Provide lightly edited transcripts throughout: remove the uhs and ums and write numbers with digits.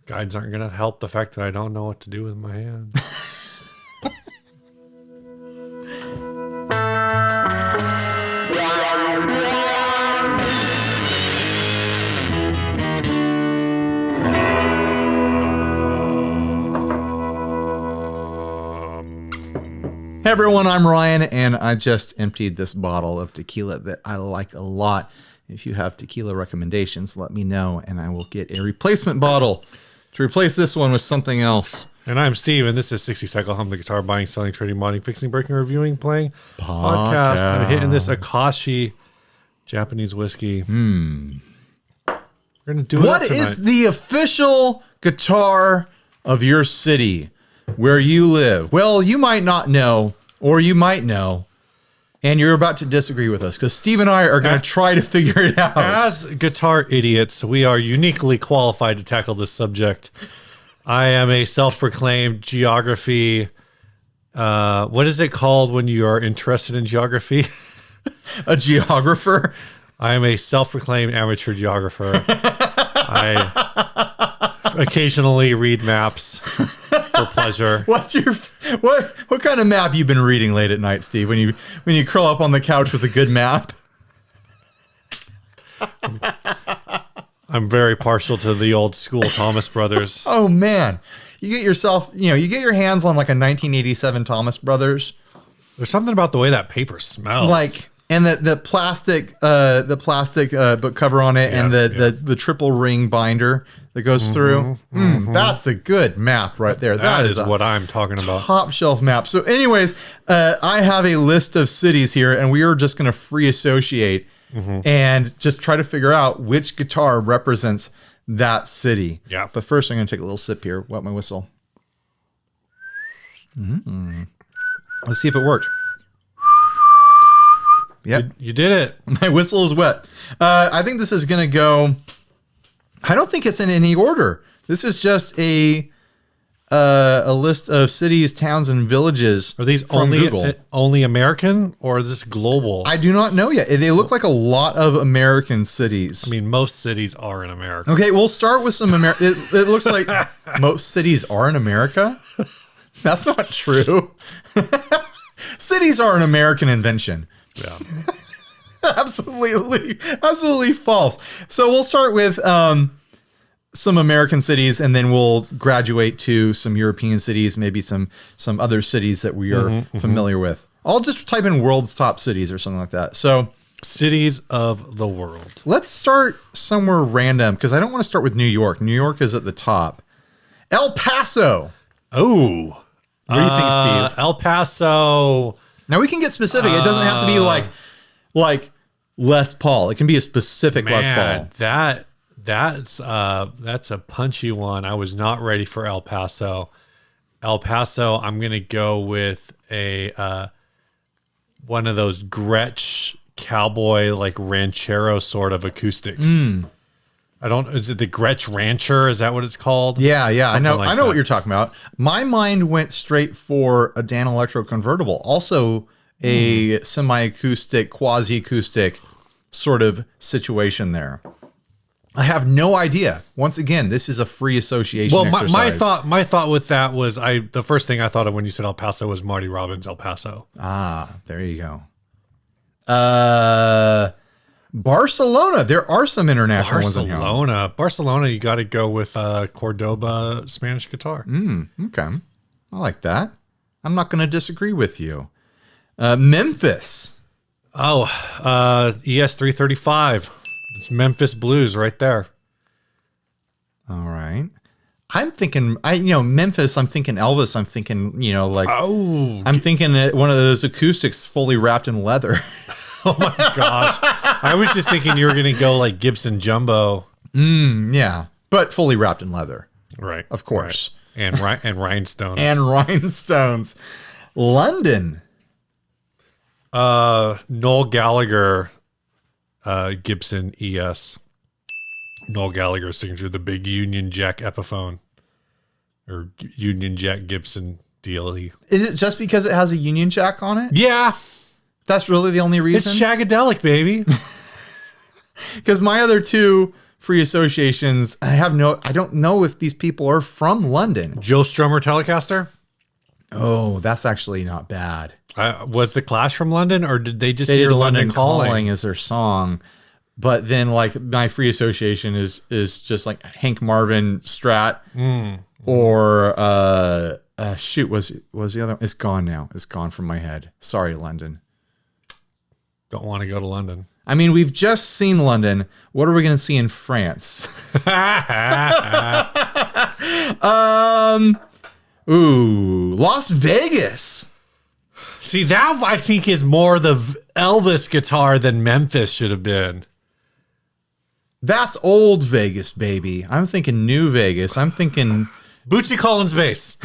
Guides aren't going to help the fact that I don't know what to do with my hands. Hey everyone, I'm Ryan, and I just emptied this bottle of tequila that I like a lot. If you have tequila recommendations, let me know, and I will get a replacement bottle to replace this one with something else. And I'm Steve, and this is 60 Cycle Hum, the guitar buying, selling, trading, modding, fixing, breaking, reviewing, playing podcast. I'm hitting this Akashi Japanese whiskey. We're going to do it. What is the official guitar of your city where you live? Well, you might not know, or you might know, and you're about to disagree with us because Steve and I are going to try to figure it out. As guitar idiots, we are uniquely qualified to tackle this subject. I am a self-proclaimed geography. What is it called when you are interested in geography? A geographer? I am a self-proclaimed amateur geographer. I occasionally read maps for pleasure. What kind of map you been reading late at night, Steve? When you curl up on the couch with a good map? I'm very partial to the old school Thomas Brothers. Oh man, you get yourself, you get your hands on like a 1987 Thomas Brothers. There's something about the way that paper smells. And the plastic book cover on it, and the triple ring binder that goes through. That's a good map right there. That is what I'm talking about. Top shelf map. So anyways, I have a list of cities here, and we are just going to free associate and just try to figure out which guitar represents that city. Yeah. But first, I'm going to take a little sip here. Wet my whistle. Let's see if it worked. Yep. You did it. My whistle is wet. I think this is going to go... I don't think it's in any order. This is just a list of cities, towns, and villages. Are these from Google. only American, or is this global? I do not know yet. They look like a lot of American cities. I mean, most cities are in America. Okay, we'll start with some American... It looks like most cities are in America. That's not true. Cities are an American invention. Yeah. Absolutely false. So we'll start with some American cities, and then we'll graduate to some European cities, maybe some other cities that we are familiar with. I'll just type in world's top cities or something like that. So cities of the world. Let's start somewhere random, because I don't want to start with New York. New York is at the top. El Paso. Oh. What do you think, Steve? El Paso. Now we can get specific. It doesn't have to be like Les Paul. It can be a specific Les Paul. That's a punchy one. I was not ready for El Paso. El Paso, I'm gonna go with a one of those Gretsch cowboy like ranchero sort of acoustics. Is it the Gretsch Rancher? Is that what it's called? Yeah. Something I know what you're talking about. My mind went straight for a Dan Electro convertible. Also a semi-acoustic, quasi-acoustic sort of situation there. I have no idea. Once again, this is a free association exercise. My thought with that was the first thing I thought of when you said El Paso was Marty Robbins' El Paso. Ah, there you go. Barcelona. There are some international ones in here. Barcelona, you got to go with Cordoba Spanish guitar. Okay. I like that. I'm not going to disagree with you. Memphis. Oh, ES335. It's Memphis Blues right there. All right. I'm thinking, Memphis, I'm thinking Elvis. I'm thinking, I'm thinking one of those acoustics fully wrapped in leather. Oh my gosh. I was just thinking you were going to go like Gibson Jumbo. Yeah. But fully wrapped in leather. Right. Of course. Right. And rhinestones. And rhinestones. London. Noel Gallagher, Gibson ES. Noel Gallagher signature, the big Union Jack Epiphone. Or Union Jack Gibson DLE. Is it just because it has a Union Jack on it? Yeah. That's really the only reason? It's shagadelic, baby. Because my other two free associations. I don't know if these people are from London. Joe Strummer Telecaster. Oh, that's actually not bad. Was the Clash from London, or did they just They hear did London Calling as their song. But then like my free association is just like Hank Marvin Strat or shoot, was the other one? It's gone now. It's gone from my head. Sorry, London. Don't want to go to London. I mean, we've just seen London. What are we going to see in France? Las Vegas. See, that I think is more the Elvis guitar than Memphis should have been. That's old Vegas, baby. I'm thinking new Vegas. I'm thinking Bootsy Collins bass.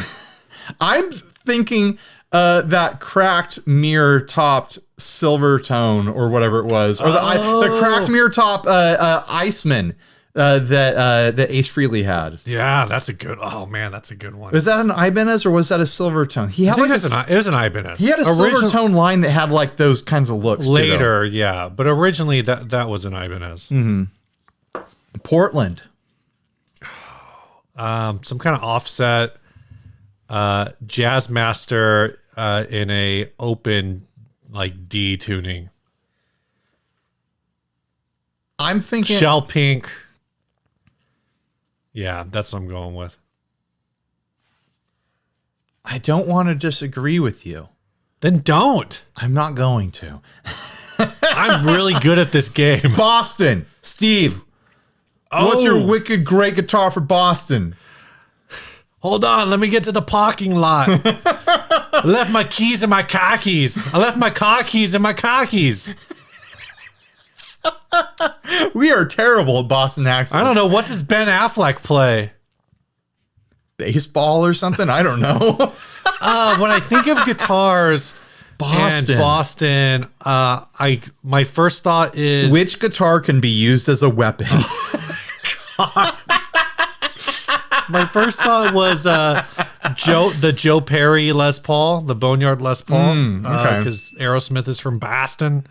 I'm thinking that cracked mirror topped silver tone or whatever it was, or the cracked mirror top Iceman that Ace Frehley had. Yeah, that's a good. Oh man, that's a good one. Was that an Ibanez or was that a silver tone? He had it was an Ibanez. He had a silver tone line that had like those kinds of looks. Later, yeah, but originally that was an Ibanez. Mm-hmm. Portland. Some kind of offset Jazzmaster in a open like D tuning. I'm thinking Shell Pink. Yeah, that's what I'm going with. I don't want to disagree with you. Then don't. I'm not going to. I'm really good at this game. Boston. Steve. What's your wicked great guitar for Boston? Hold on, let me get to the parking lot. I left my keys in my car keys. I left my car keys in my car keys. We are terrible at Boston accents. I don't know. What does Ben Affleck play? Baseball or something? I don't know. When I think of guitars Boston, my first thought is... Which guitar can be used as a weapon? My first thought was the Joe Perry Les Paul, the Boneyard Les Paul, because Aerosmith is from Boston.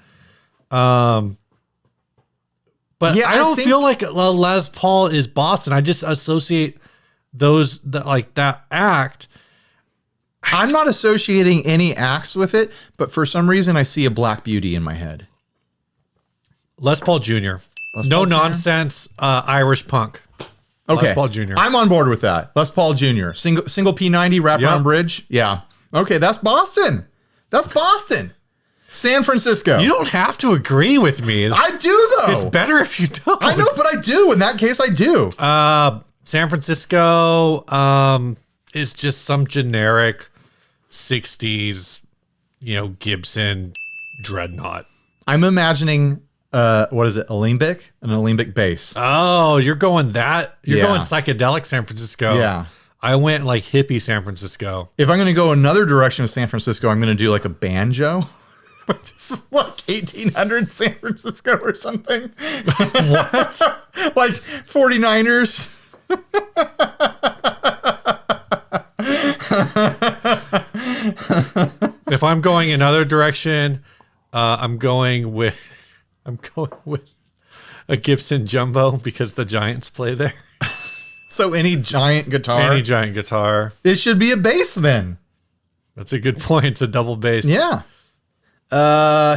But yeah, I don't feel like Les Paul is Boston. I just associate that act. I'm not associating any acts with it, but for some reason I see a Black Beauty in my head. Les Paul Jr. No nonsense, Irish punk. Okay. Les Paul Jr. I'm on board with that. Les Paul Jr. Single P90 wraparound bridge. Yeah. Okay, that's Boston. That's Boston. San Francisco. You don't have to agree with me. I do, though. It's better if you don't. I know, but I do. In that case, I do. San Francisco is just some generic 60s, Gibson dreadnought. I'm imagining... what is it? Alembic? An Alembic bass. Oh, you're going that? You're going psychedelic San Francisco. Yeah. I went like hippie San Francisco. If I'm going to go another direction with San Francisco, I'm going to do like a banjo. Which is like 1800 San Francisco or something. What? Like 49ers. If I'm going another direction, I'm going with a Gibson Jumbo because the Giants play there. So any giant guitar? Any giant guitar. It should be a bass then. That's a good point. It's a double bass. Yeah.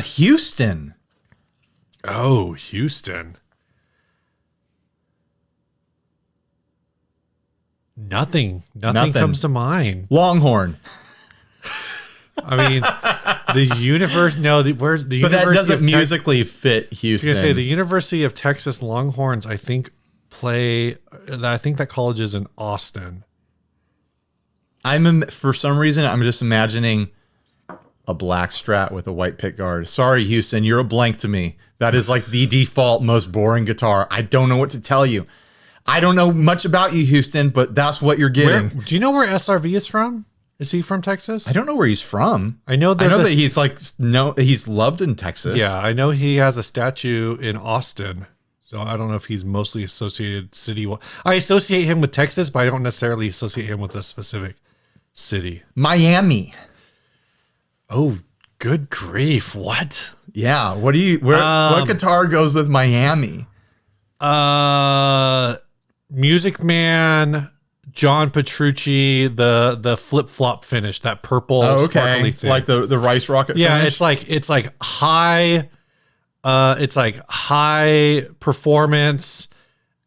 Houston. Oh, Houston. Nothing comes to mind. Longhorn. I mean, the universe. No, where's the? But University that doesn't of musically fit Houston. I was gonna say the University of Texas Longhorns. I think that college is in Austin. For some reason, I'm just imagining a black Strat with a white pickguard. Sorry, Houston, you're a blank to me. That is like the default most boring guitar. I don't know what to tell you. I don't know much about you, Houston, but that's what you're getting. Do you know where SRV is from? Is he from Texas? I don't know where he's from. I know that he's loved in Texas. Yeah, I know he has a statue in Austin. So I don't know if he's mostly associated city. I associate him with Texas, but I don't necessarily associate him with a specific city. Miami. Oh, good grief. What? Yeah. What guitar goes with Miami? Music Man, John Petrucci, the flip flop finish, that purple sparkly thing, like the rice rocket. Yeah, finish? it's like high. It's like high performance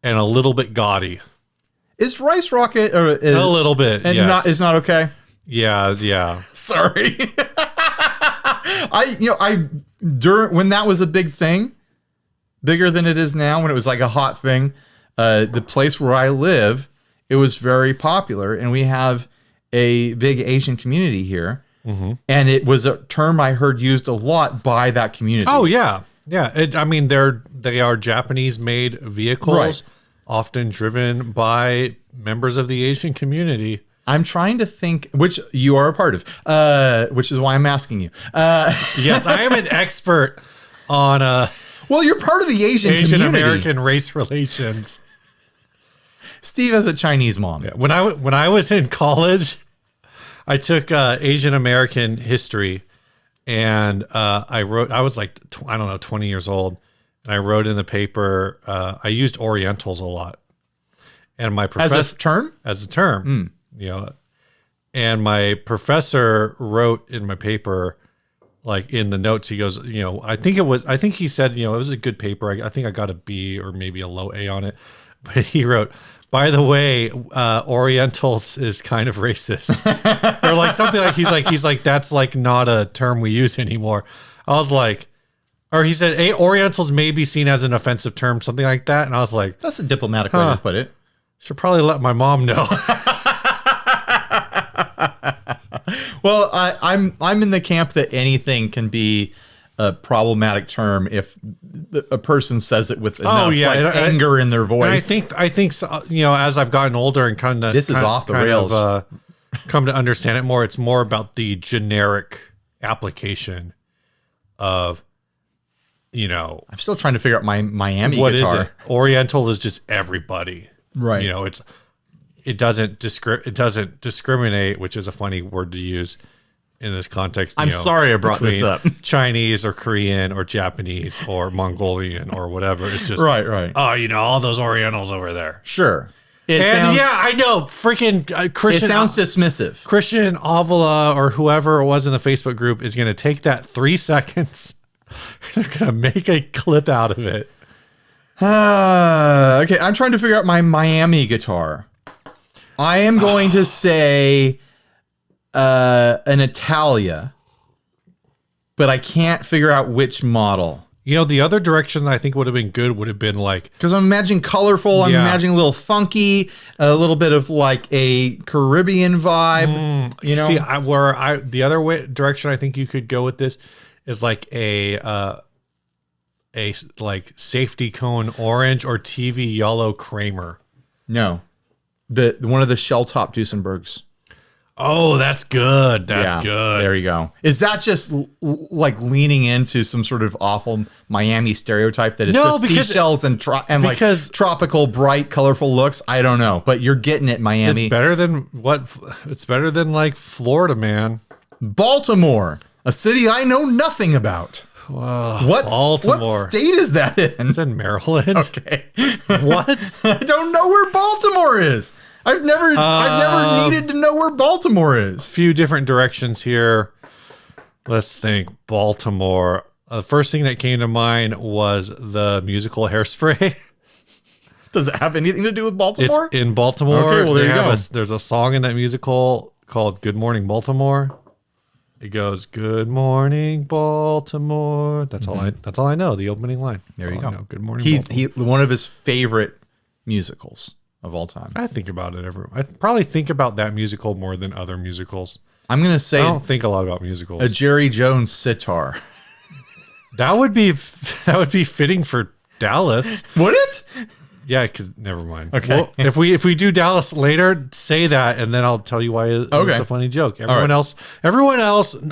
and a little bit gaudy. Is rice rocket or is, A little bit, and yes. not is not okay? Yeah. Sorry. During when that was a big thing, bigger than it is now, when it was like a hot thing, the place where I live, it was very popular, and we have a big Asian community here. Mm-hmm. And it was a term I heard used a lot by that community. Oh yeah. They are Japanese made vehicles, Right. often driven by members of the Asian community. I'm trying to think, which you are a part of, which is why I'm asking you. Yes, I am an expert on Well, you're part of the Asian Asian community. American race relations. Steve has a Chinese mom. Yeah, when I was in college, I took Asian American history, and I was like, I don't know, 20 years old, and I wrote in the paper. I used Orientals a lot, and my professor as a term, and my professor wrote in my paper, like in the notes, he goes, I think he said, it was a good paper. I think I got a B or maybe a low A on it, but he wrote, by the way, Orientals is kind of racist, or like something like he's like that's like not a term we use anymore. I was like, or he said, hey, Orientals may be seen as an offensive term, something like that, and I was like, that's a diplomatic way to put it. Should probably let my mom know. Well, I'm in the camp that anything can be a problematic term if a person says it with enough anger in their voice. And I think so, as I've gotten older and kind of this is off the rails, come to understand it more. It's more about the generic application of, I'm still trying to figure out my Miami what guitar. is it? Oriental is just everybody, right? It doesn't discriminate, which is a funny word to use in this context. I'm sorry I brought this up. Chinese or Korean or Japanese or Mongolian or whatever. It's just right. Oh, all those Orientals over there. Sure. I know. Freaking Christian. It sounds dismissive. Christian Avila or whoever it was in the Facebook group is going to take that 3 seconds. They're going to make a clip out of it. Okay, I'm trying to figure out my Miami guitar. I am going to say an Italia, but I can't figure out which model. The other direction I think would have been good would have been like, because I'm imagining colorful, I'm imagining a little funky, a little bit of like a Caribbean vibe. See, the other direction I think you could go with this is like a like safety cone orange or TV yellow Kramer. No, one of the shell top Duesenbergs. Oh, that's good. That's good. There you go. Is that just like leaning into some sort of awful Miami stereotype that is seashells and tropical, bright, colorful looks? I don't know, but you're getting it, Miami. It's better than like Florida, man. Baltimore, a city I know nothing about. Baltimore. What state is that in? It's in Maryland. Okay. What? I don't know where Baltimore is. I've never needed to know where Baltimore is. A few different directions here. Let's think. Baltimore. The first thing that came to mind was the musical Hairspray. Does it have anything to do with Baltimore? It's in Baltimore. Okay, well, there you go. There's a song in that musical called Good Morning Baltimore. It goes, "Good morning, Baltimore." That's all I know. The opening line. There you go. Good morning. Baltimore. One of his favorite musicals of all time. I think about it I probably think about that musical more than other musicals. I'm gonna say I don't think a lot about musicals. A Jerry Jones sitar. That would be fitting for Dallas. Would it? Yeah, because never mind. Okay. Well, if we do Dallas later, say that, and then I'll tell you why it's a funny joke. Everyone else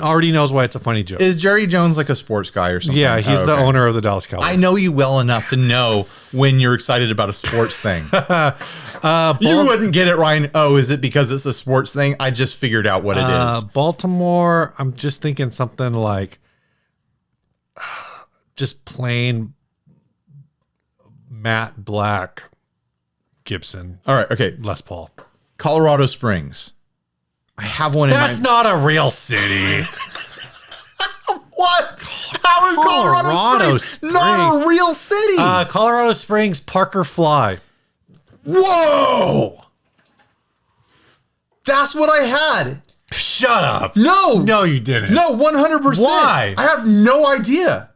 already knows why it's a funny joke. Is Jerry Jones like a sports guy or something? Yeah, he's the owner of the Dallas Cowboys. I know you well enough to know when you're excited about a sports thing. You wouldn't get it, Ryan. Oh, is it because it's a sports thing? I just figured out what it is. Baltimore, I'm just thinking something like just plain matte black Gibson All right. Okay. Les Paul. Colorado Springs. I have one That's in not a real city. What? How is Colorado Springs not a real city? Colorado Springs, Parker Fly. Whoa! That's what I had. Shut up. No, you didn't. No, 100%. Why? I have no idea.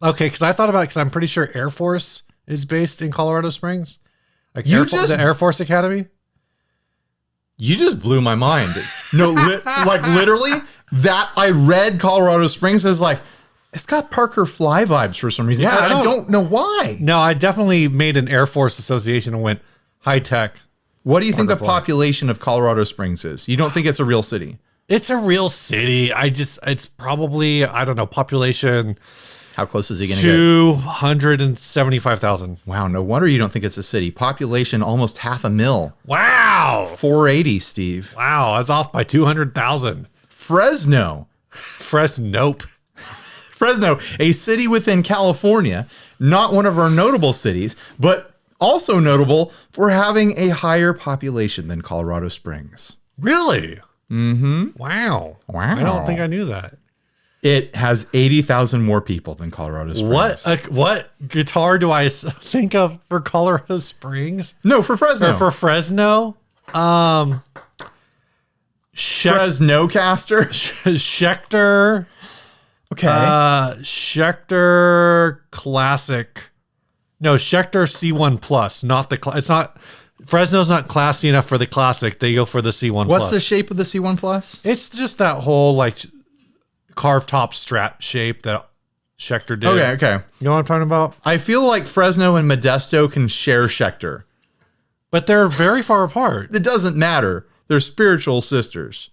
Okay, because I thought about it because I'm pretty sure Air Force is based in Colorado Springs. Like The Air Force Academy. You just blew my mind. No, like literally, that I read Colorado Springs as like, it's got Parker Fly vibes for some reason. Yeah, I don't know why. No, I definitely made an Air Force association and went high tech. What do you think the population of Colorado Springs is? You don't think it's a real city? It's a real city. It's probably, I don't know, population How close is he going to get? 275,000. Wow, no wonder you don't think it's a city. Population almost 500,000. Wow. 480, Steve. Wow, that's off by 200,000. Fresno. Nope. Fresno, a city within California, not one of our notable cities, but also notable for having a higher population than Colorado Springs. Really? Mm-hmm. Wow. Wow. I don't think I knew that. It has 80,000 more people than Colorado Springs. What guitar do I think of for Colorado Springs? No, for Fresno. Or for Fresno? Fresnocaster. Schecter. Okay. Schecter Classic. No, Schecter C1 Plus, not the it's not Fresno's not classy enough for the classic. They go for the C1 What's Plus. the shape of the C1 Plus? It's just that whole like carved top Strat shape that Schecter did. Okay. You know what I'm talking about? I feel like Fresno and Modesto can share Schecter. But they're very far apart. It doesn't matter. They're spiritual sisters.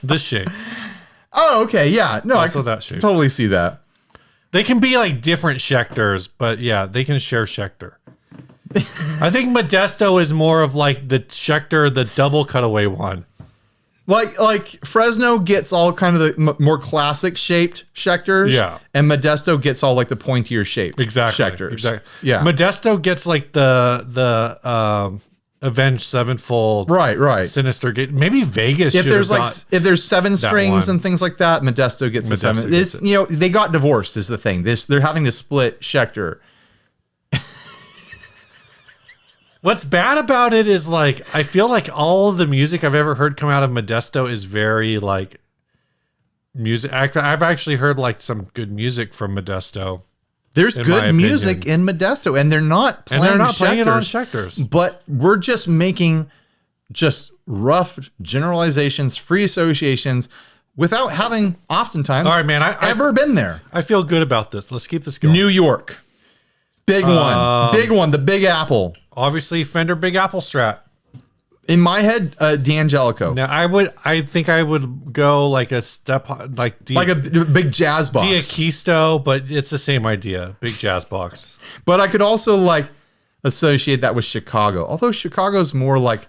This shape. Oh, okay. Yeah. No, Also I that shape. totally see that. They can be like different Schecters, but yeah, they can share Schecter. I think Modesto is more of like the Schecter, the double cutaway one. Like Fresno gets all kind of the more classic shaped Schecters. Yeah. And Modesto gets all like the pointier shaped Schecters. Exactly. Yeah. Modesto gets like the Avenged Sevenfold. Right. Sinister Gate. Maybe Vegas. If should there's have like got if there's 7 strings one. and things like that, Modesto gets a 7. gets It's, you know, they got divorced is the thing. They're having to split Schecter. What's bad about it is like I feel like all of the music I've ever heard come out of Modesto is very like music. I've actually heard like some good music from Modesto. There's my good music opinion. in Modesto, and they're not playing it on Schecters. Schecters. But we're just making just rough generalizations, free associations, without having oftentimes All right, man. ever been there. I feel good about this. Let's keep this going. New York. Big one, the Big Apple. Obviously, Fender Big Apple Strat. In my head, D'Angelico. Now, I think I would go like a step like Like a big jazz box. Diaquisto, but it's the same idea. Big jazz box. But I could also like associate that with Chicago. Although Chicago's more like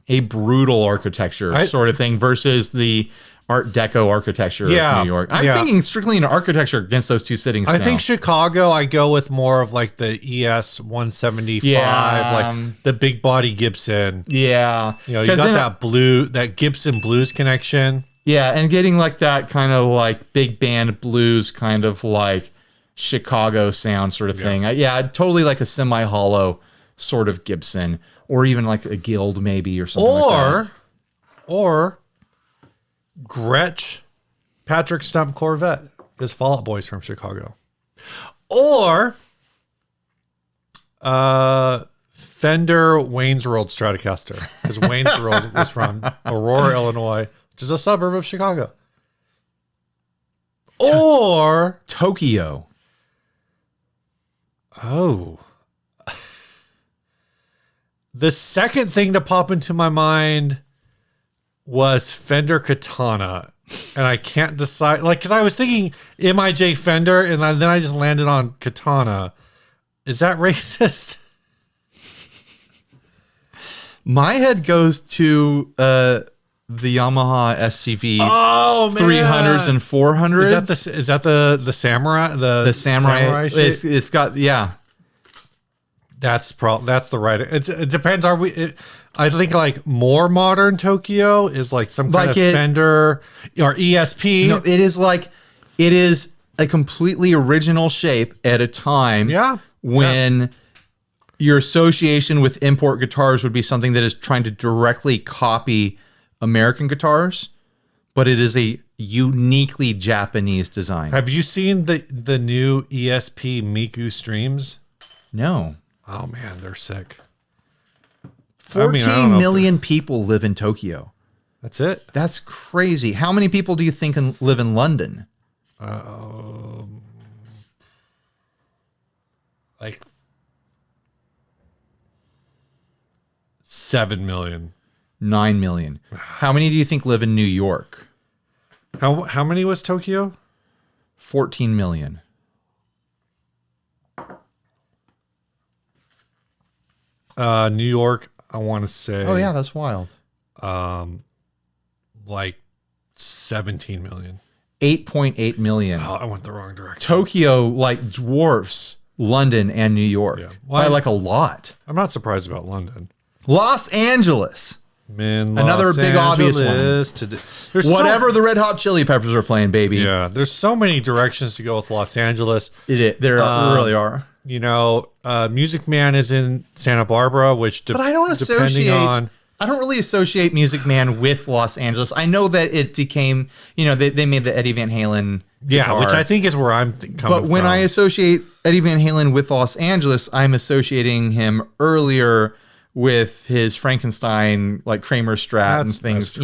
a brutal architecture sort of thing versus the Art Deco architecture of New York. I'm thinking strictly in architecture against those two cities. I think Chicago, I go with more of like the ES 175, like the big body Gibson. Yeah. You know, you got that Gibson blues connection. Yeah, and getting like that kind of like big band blues kind of like Chicago sound sort of thing. Totally like a semi-hollow sort of Gibson, or even like a Guild maybe or something like that. Or Gretsch Patrick Stump Corvette, because Fall Out Boy's from Chicago. Or Fender Wayne's World Stratocaster, because Wayne's World was from Aurora, Illinois, which is a suburb of Chicago. Or Tokyo. Oh. The second thing to pop into my mind was Fender Katana. And I can't decide, like, because I was thinking MIJ Fender, and then I just landed on Katana. Is that racist? My head goes to the Yamaha SGV Oh man, 300s and 400s. Is that the samurai? The samurai. It's got That's the right. It depends. I think like more modern Tokyo is like some kind of Fender or ESP. No, it is a completely original shape at a time. Yeah. When your association with import guitars would be something that is trying to directly copy American guitars, but it is a uniquely Japanese design. Have you seen the new ESP Miku streams? No. Oh man, they're sick. 14 million people live in Tokyo. That's it. That's crazy. How many people do you think live in London? Like 7 million. 9 million. How many do you think live in New York? How many was Tokyo? 14 million. New York, I want to say. Oh yeah, that's wild. Like 17 million. 8.8 million. Oh, I went the wrong direction. Tokyo like dwarfs London and New York by like a lot. I'm not surprised about London. Los Angeles. Man, another big obvious one. There's whatever the Red Hot Chili Peppers are playing, baby. Yeah, there's so many directions to go with Los Angeles. There really are. You know, Music Man is in Santa Barbara, which but I don't associate. I don't really associate Music Man with Los Angeles. I know that it became, they made the Eddie Van Halen guitar. Which I think is where I'm coming from. But when I associate Eddie Van Halen with Los Angeles, I'm associating him earlier with his Frankenstein, like Kramer Strat and things.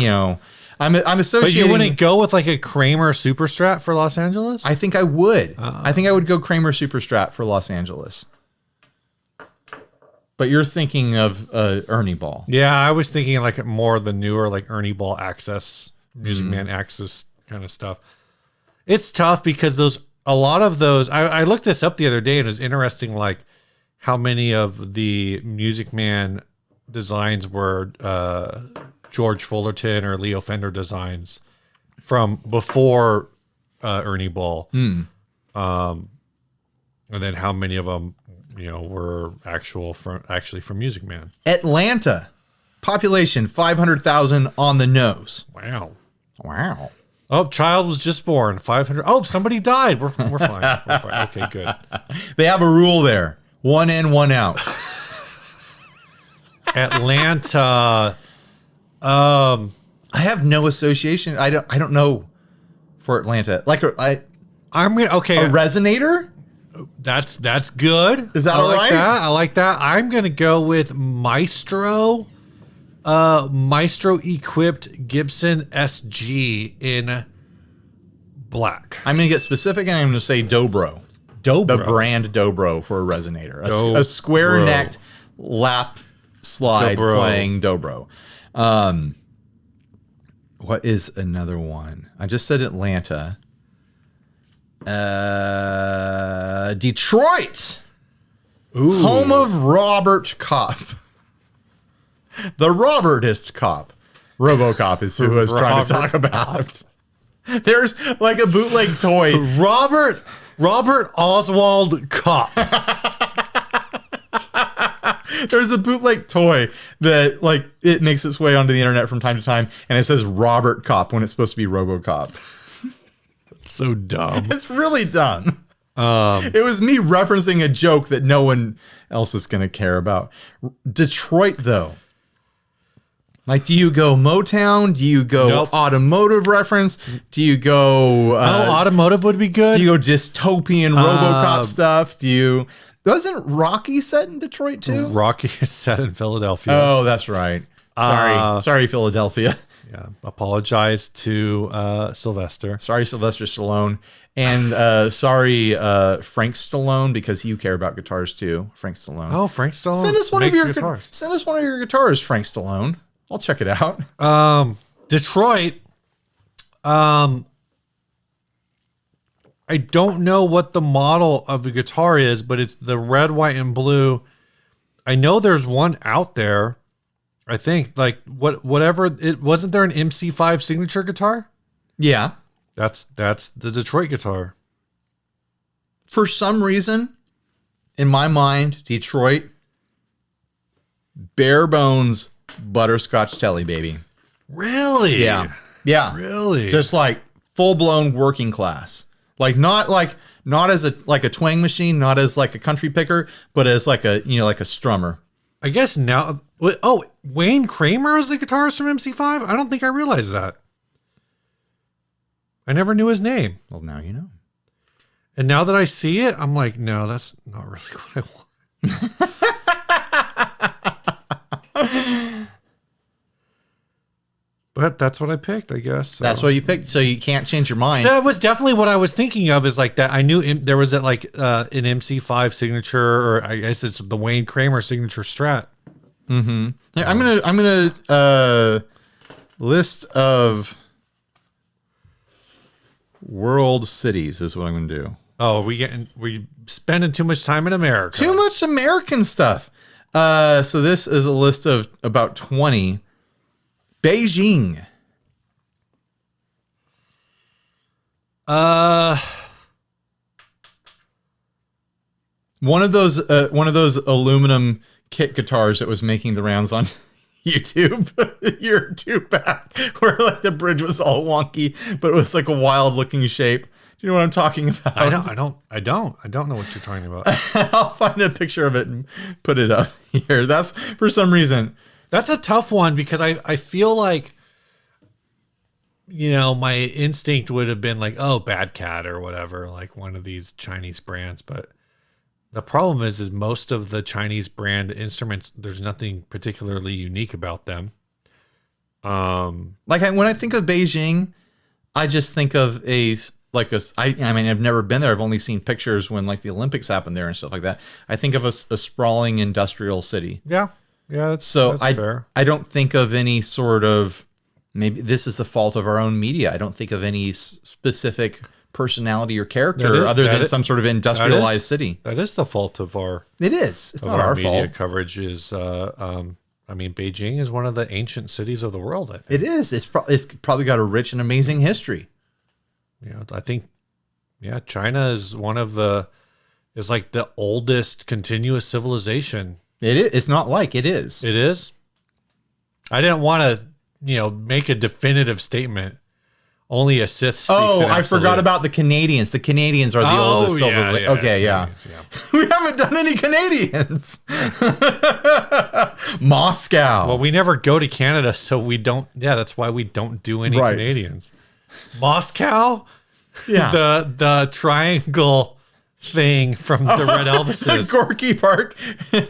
I'm associating. But you wouldn't go with like a Kramer Super Strat for Los Angeles? I think I would. I think I would go Kramer Super Strat for Los Angeles. But you're thinking of Ernie Ball. Yeah, I was thinking like more of the newer like Ernie Ball Access, Music Man Access kind of stuff. It's tough because a lot of those. I looked this up the other day and it was interesting, like how many of the Music Man designs were George Fullerton or Leo Fender designs from before Ernie Ball, and then how many of them were actually from Music Man. Atlanta, population 500,000 on the nose. Wow. Oh, child was just born. 500. Oh, somebody died. We're fine. We're fine. Okay, good. They have a rule there: 1 in, 1 out. Atlanta. I have no association. I don't know for Atlanta. Like I'm gonna a resonator. That's good. Is that all right? I like that. I'm gonna go with Maestro. Maestro equipped Gibson SG in black. I'm gonna get specific and I'm gonna say Dobro. The brand Dobro for a resonator. A square necked lap slide playing Dobro. What is another one? I just said Atlanta. Detroit. Ooh. Home of Robert Kopp. The Robertist Cop. RoboCop is who I was trying to talk about. There's like a bootleg toy. Robert Oswald Kopp. There's a bootleg toy that like it makes its way onto the internet from time to time, and it says Robert Kopp when it's supposed to be RoboCop. It's so dumb. It's really dumb. It was me referencing a joke that no one else is going to care about. Detroit, though. Like, do you go Motown? Do you go automotive reference? Do you go... automotive would be good. Do you go dystopian RoboCop stuff? Wasn't Rocky set in Detroit, too? Rocky is set in Philadelphia. Oh, that's right. Sorry, Philadelphia. Yeah, apologize to Sylvester. Sorry, Sylvester Stallone. And sorry, Frank Stallone, because you care about guitars, too. Frank Stallone. Oh, Frank Stallone. Send us one of your guitars. Send us one of your guitars, Frank Stallone. I'll check it out. Detroit. I don't know what the model of the guitar is, but it's the red, white, and blue. I know there's one out there. I think like whatever it wasn't there an MC5 signature guitar? Yeah. That's the Detroit guitar. For some reason, in my mind, Detroit, bare bones butterscotch telly, baby. Really? Yeah. Yeah. Really? Just like full blown working class. Not as a twang machine, not as like a country picker, but as like a strummer. I guess now. Oh, Wayne Kramer is the guitarist from MC5? I don't think I realized that. I never knew his name. Well, now you know. And now that I see it, I'm like, no, that's not really what I want. But that's what I picked, I guess. So. That's what you picked, so you can't change your mind. So that was definitely what I was thinking of. Is like that. I knew there was an MC5 signature, or I guess it's the Wayne Kramer signature Strat. Mm-hmm. I'm gonna list of world cities is what I'm gonna do. Oh, we spending too much time in America. Too much American stuff. So this is a list of about 20. Beijing. One of those aluminum kit guitars that was making the rounds on YouTube a year or two back, where like the bridge was all wonky, but it was like a wild looking shape. Do you know what I'm talking about? I don't know what you're talking about. I'll find a picture of it and put it up here. That's for some reason. That's a tough one because I feel like, my instinct would have been like, oh, Bad Cat or whatever, like one of these Chinese brands. But the problem is most of the Chinese brand instruments, there's nothing particularly unique about them. When I think of Beijing, I just think of I've never been there. I've only seen pictures when like the Olympics happened there and stuff like that. I think of a sprawling industrial city. Yeah. Yeah, that's fair. I don't think of any sort of, maybe this is the fault of our own media. I don't think of any specific personality or character other than some sort of industrialized city. That is the fault of our. It is. It's not our media fault. Coverage is. Beijing is one of the ancient cities of the world. I think it is. It's probably got a rich and amazing history. I think. Yeah, China is like the oldest continuous civilization. It is. It's not like it is. It is. I didn't want to, make a definitive statement. Only a Sith speaks. Oh, I forgot about the Canadians. The Canadians are the oldest civilization. Yeah, okay, yeah. We haven't done any Canadians. Moscow. Well, we never go to Canada, so we don't. Yeah, that's why we don't do any Canadians. Moscow. Yeah. The triangle thing from the Red Elvises. The Gorky Park.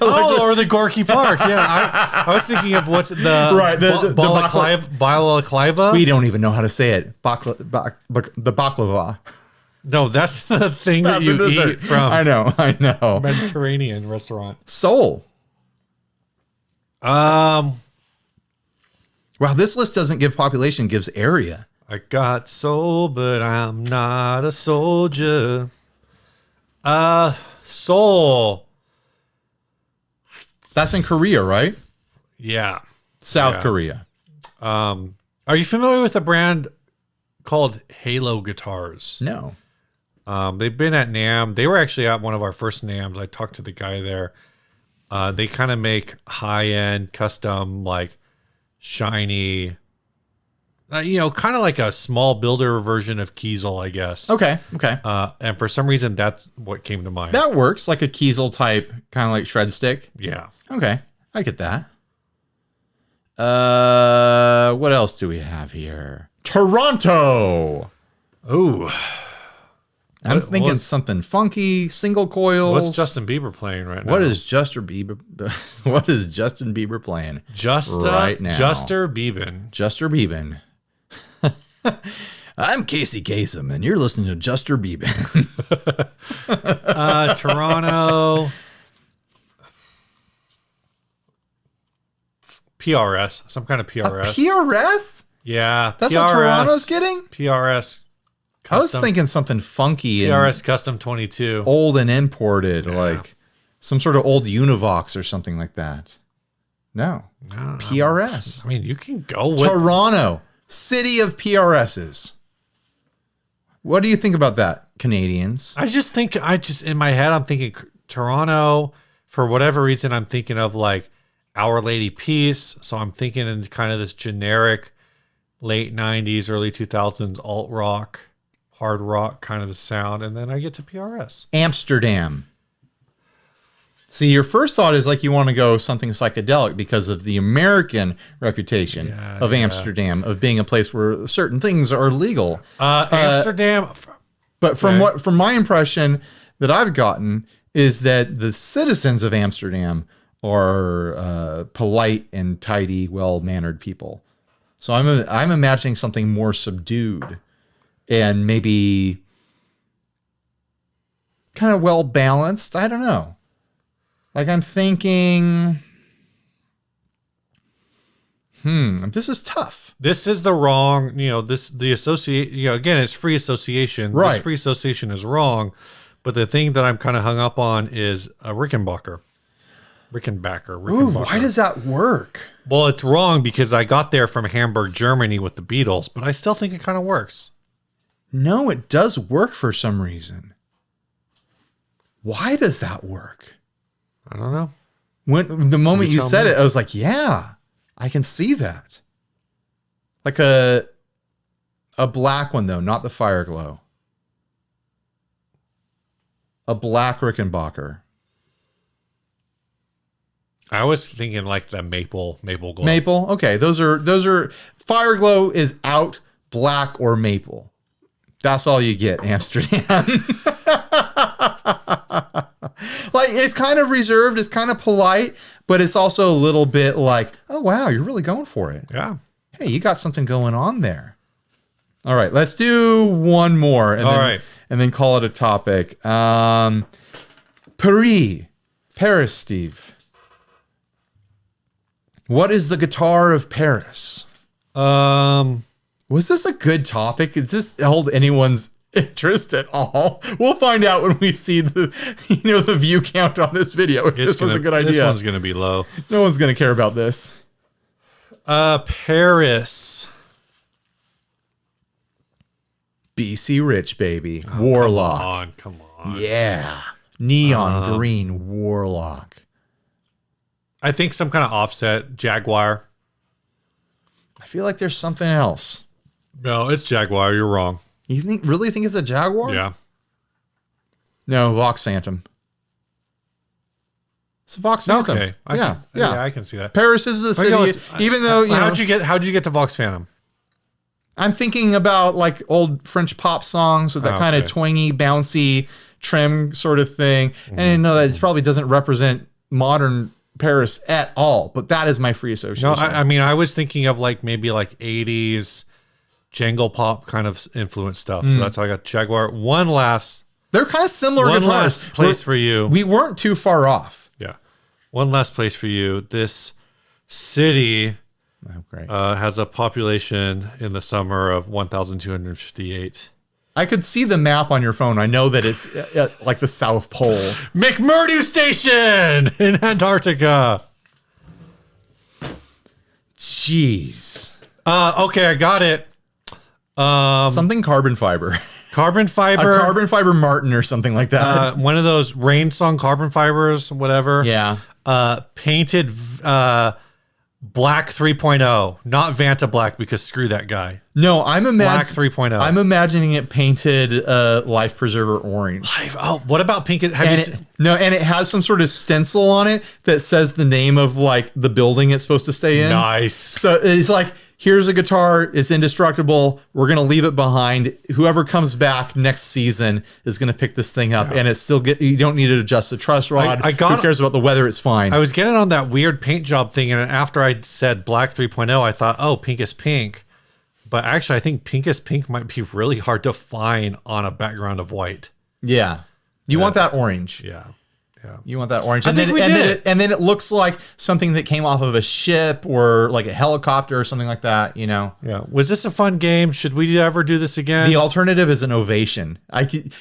Or the Gorky Park. Yeah, I was thinking of what's the balaclava. We don't even know how to say it. The baklava. No, that's the thing that you eat from. I know. Mediterranean restaurant. Seoul. Wow, this list doesn't give population, it gives area. I got soul, but I'm not a soldier. Seoul. That's in Korea, right? Yeah. South Korea. Are you familiar with a brand called Halo Guitars? No. They've been at NAMM. They were actually at one of our first NAMMs. I talked to the guy there. They kind of make high-end, custom, like shiny, kind of like a small builder version of Kiesel, I guess. Okay. And for some reason, that's what came to mind. That works, like a Kiesel type, kind of like shred stick. Yeah. Okay, I get that. What else do we have here? Toronto. Ooh. I'm thinking something funky, single coils. What's Justin Bieber playing right now? What is Justin Bieber playing right now? Juster Bieben. I'm Casey Kasem, and you're listening to Juster Bieben. Toronto. PRS. Some kind of PRS. PRS? Yeah. That's PRS, what Toronto's getting? PRS. Custom, I was thinking something funky. PRS Custom 22. Old and imported, like some sort of old Univox or something like that. No. No, PRS. I mean, you can go with Toronto, city of PRSs. What do you think about that, Canadians? I just in my head, I'm thinking Toronto. For whatever reason, I'm thinking of like Our Lady Peace. So I'm thinking in kind of this generic late 90s, early 2000s alt rock, hard rock kind of a sound. And then I get to PRS. Amsterdam. See, your first thought is like you want to go something psychedelic because of the American reputation of Amsterdam, of being a place where certain things are legal. Amsterdam. But from my impression that I've gotten is that the citizens of Amsterdam are polite and tidy, well-mannered people. So I'm imagining something more subdued and maybe kind of well-balanced. I don't know. Like I'm thinking, this is tough. This is the wrong, the associate, again, it's free association. Right. This free association is wrong. But the thing that I'm kind of hung up on is a Rickenbacker. Ooh, why does that work? Well, it's wrong because I got there from Hamburg, Germany with the Beatles, but I still think it kind of works. No, it does work for some reason. Why does that work? I don't know. When the moment you said it, I was like, yeah, I can see that. Like a black one though, not the Fire Glow. A black Rickenbacker. I was thinking like the maple glow. Maple. Okay, those are Fire Glow is out, black or maple. That's all you get, Amsterdam. Like it's kind of reserved, it's kind of polite, but it's also a little bit like, oh wow, you're really going for it. Yeah. Hey, you got something going on there. All right, let's do one more and then call it a topic. Paris, Steve. What is the guitar of Paris? Was this a good topic? Does this hold anyone's interest at all? We'll find out when we see the view count on this video. If this was a good idea. This one's gonna be low. No one's gonna care about this. Paris. BC Rich, baby. Warlock. Come on. Yeah. Neon green Warlock. I think some kind of offset Jaguar. I feel like there's something else. No, it's Jaguar. You're wrong. You really think it's a Jaguar? Yeah. No, Vox Phantom. It's a Vox Phantom. Okay. Yeah, I can see that. Paris is a city. Even though how'd you get to Vox Phantom? I'm thinking about like old French pop songs with that kind of twangy, bouncy trim sort of thing. And I know that it probably doesn't represent modern Paris at all, but that is my free association. No, I mean, I was thinking of like maybe like 80s jangle pop kind of influence stuff. So that's how I got Jaguar. They're kind of similar one guitars. last place for you. We weren't too far off. Yeah. One last place for you. This city has a population in the summer of 1,258. I could see the map on your phone. I know that it's like the South Pole. McMurdo Station in Antarctica. Jeez. Okay, I got it. Something carbon fiber. Carbon fiber. A carbon fiber Martin or something like that. One of those Rain Song carbon fibers, whatever. Yeah. Painted Black 3.0, not Vanta Black, because screw that guy. No, I'm Black 3.0. I'm imagining it painted Life Preserver orange. What about pink? And it has some sort of stencil on it that says the name of like the building it's supposed to stay in. Nice. So it's like, here's a guitar. It's indestructible. We're going to leave it behind. Whoever comes back next season is going to pick this thing up. Yeah. And it's still you don't need to adjust the truss rod. Who cares about the weather? It's fine. I was getting on that weird paint job thing. And after I said Black 3.0, I thought, oh, pink is pink. But actually, I think pink is pink might be really hard to find on a background of white. Yeah. You want that orange. Yeah. Yeah. You want that orange. I think we did. And then it looks like something that came off of a ship or like a helicopter or something like that, you know? Yeah. Was this a fun game? Should we ever do this again? The alternative is an Ovation.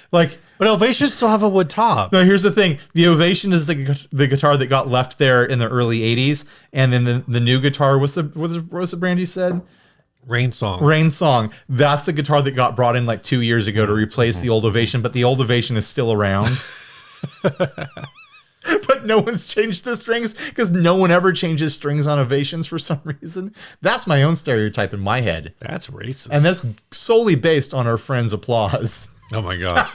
But Ovations still have a wood top. no, here's the thing. The Ovation is the guitar that got left there in the early 80s. And then the new guitar, what's the brand you said? Rain Song. Rain Song. That's the guitar that got brought in like 2 years ago to replace the old Ovation, but the old Ovation is still around. But no one's changed the strings because no one ever changes strings on Ovations for some reason. That's my own stereotype in my head. That's racist. And that's solely based on our friends' applause. Oh my gosh.